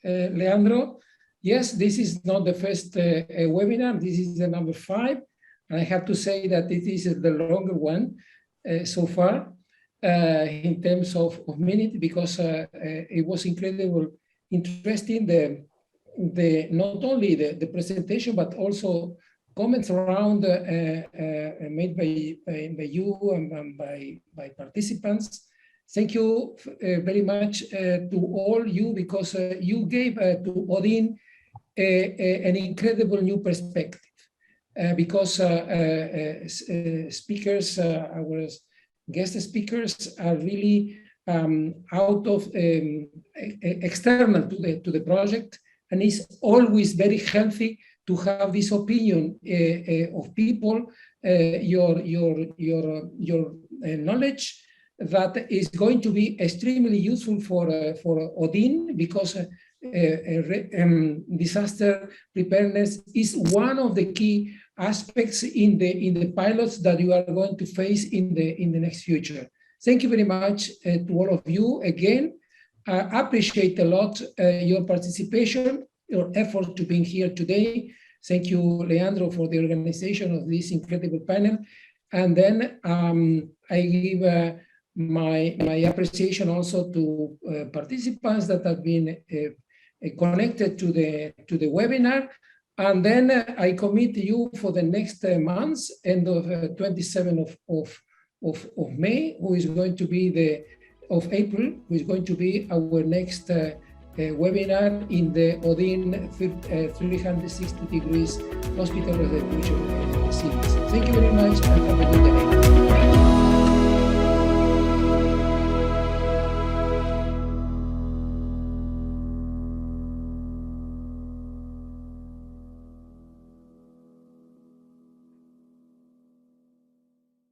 Leandro. Yes, this is not the first webinar. This is the number 5. And I have to say that it is the longer one so far in terms of minutes, because it was incredible, interesting, the not only the presentation, but also comments around made by you and by participants. Thank you very much to all you, because you gave to ODIN an incredible new perspective, because speakers, our guest speakers, are really out of external to the project, and it's always very healthy to have this opinion of people, your knowledge that is going to be extremely useful for ODIN, because disaster preparedness is one of the key aspects in the pilots that you are going to face in the next future. Thank you very much to all of you again. I appreciate a lot your participation, your effort to being here today. Thank you, Leandro, for the organization of this incredible panel. And then I give my appreciation also to participants that have been connected to the webinar. And then I commit you for the next months, end of 27th of May, who is going to be of April, who is going to be our next webinar in the ODIN 360 degrees Hospital of the Future series. Thank you very much and have a good day.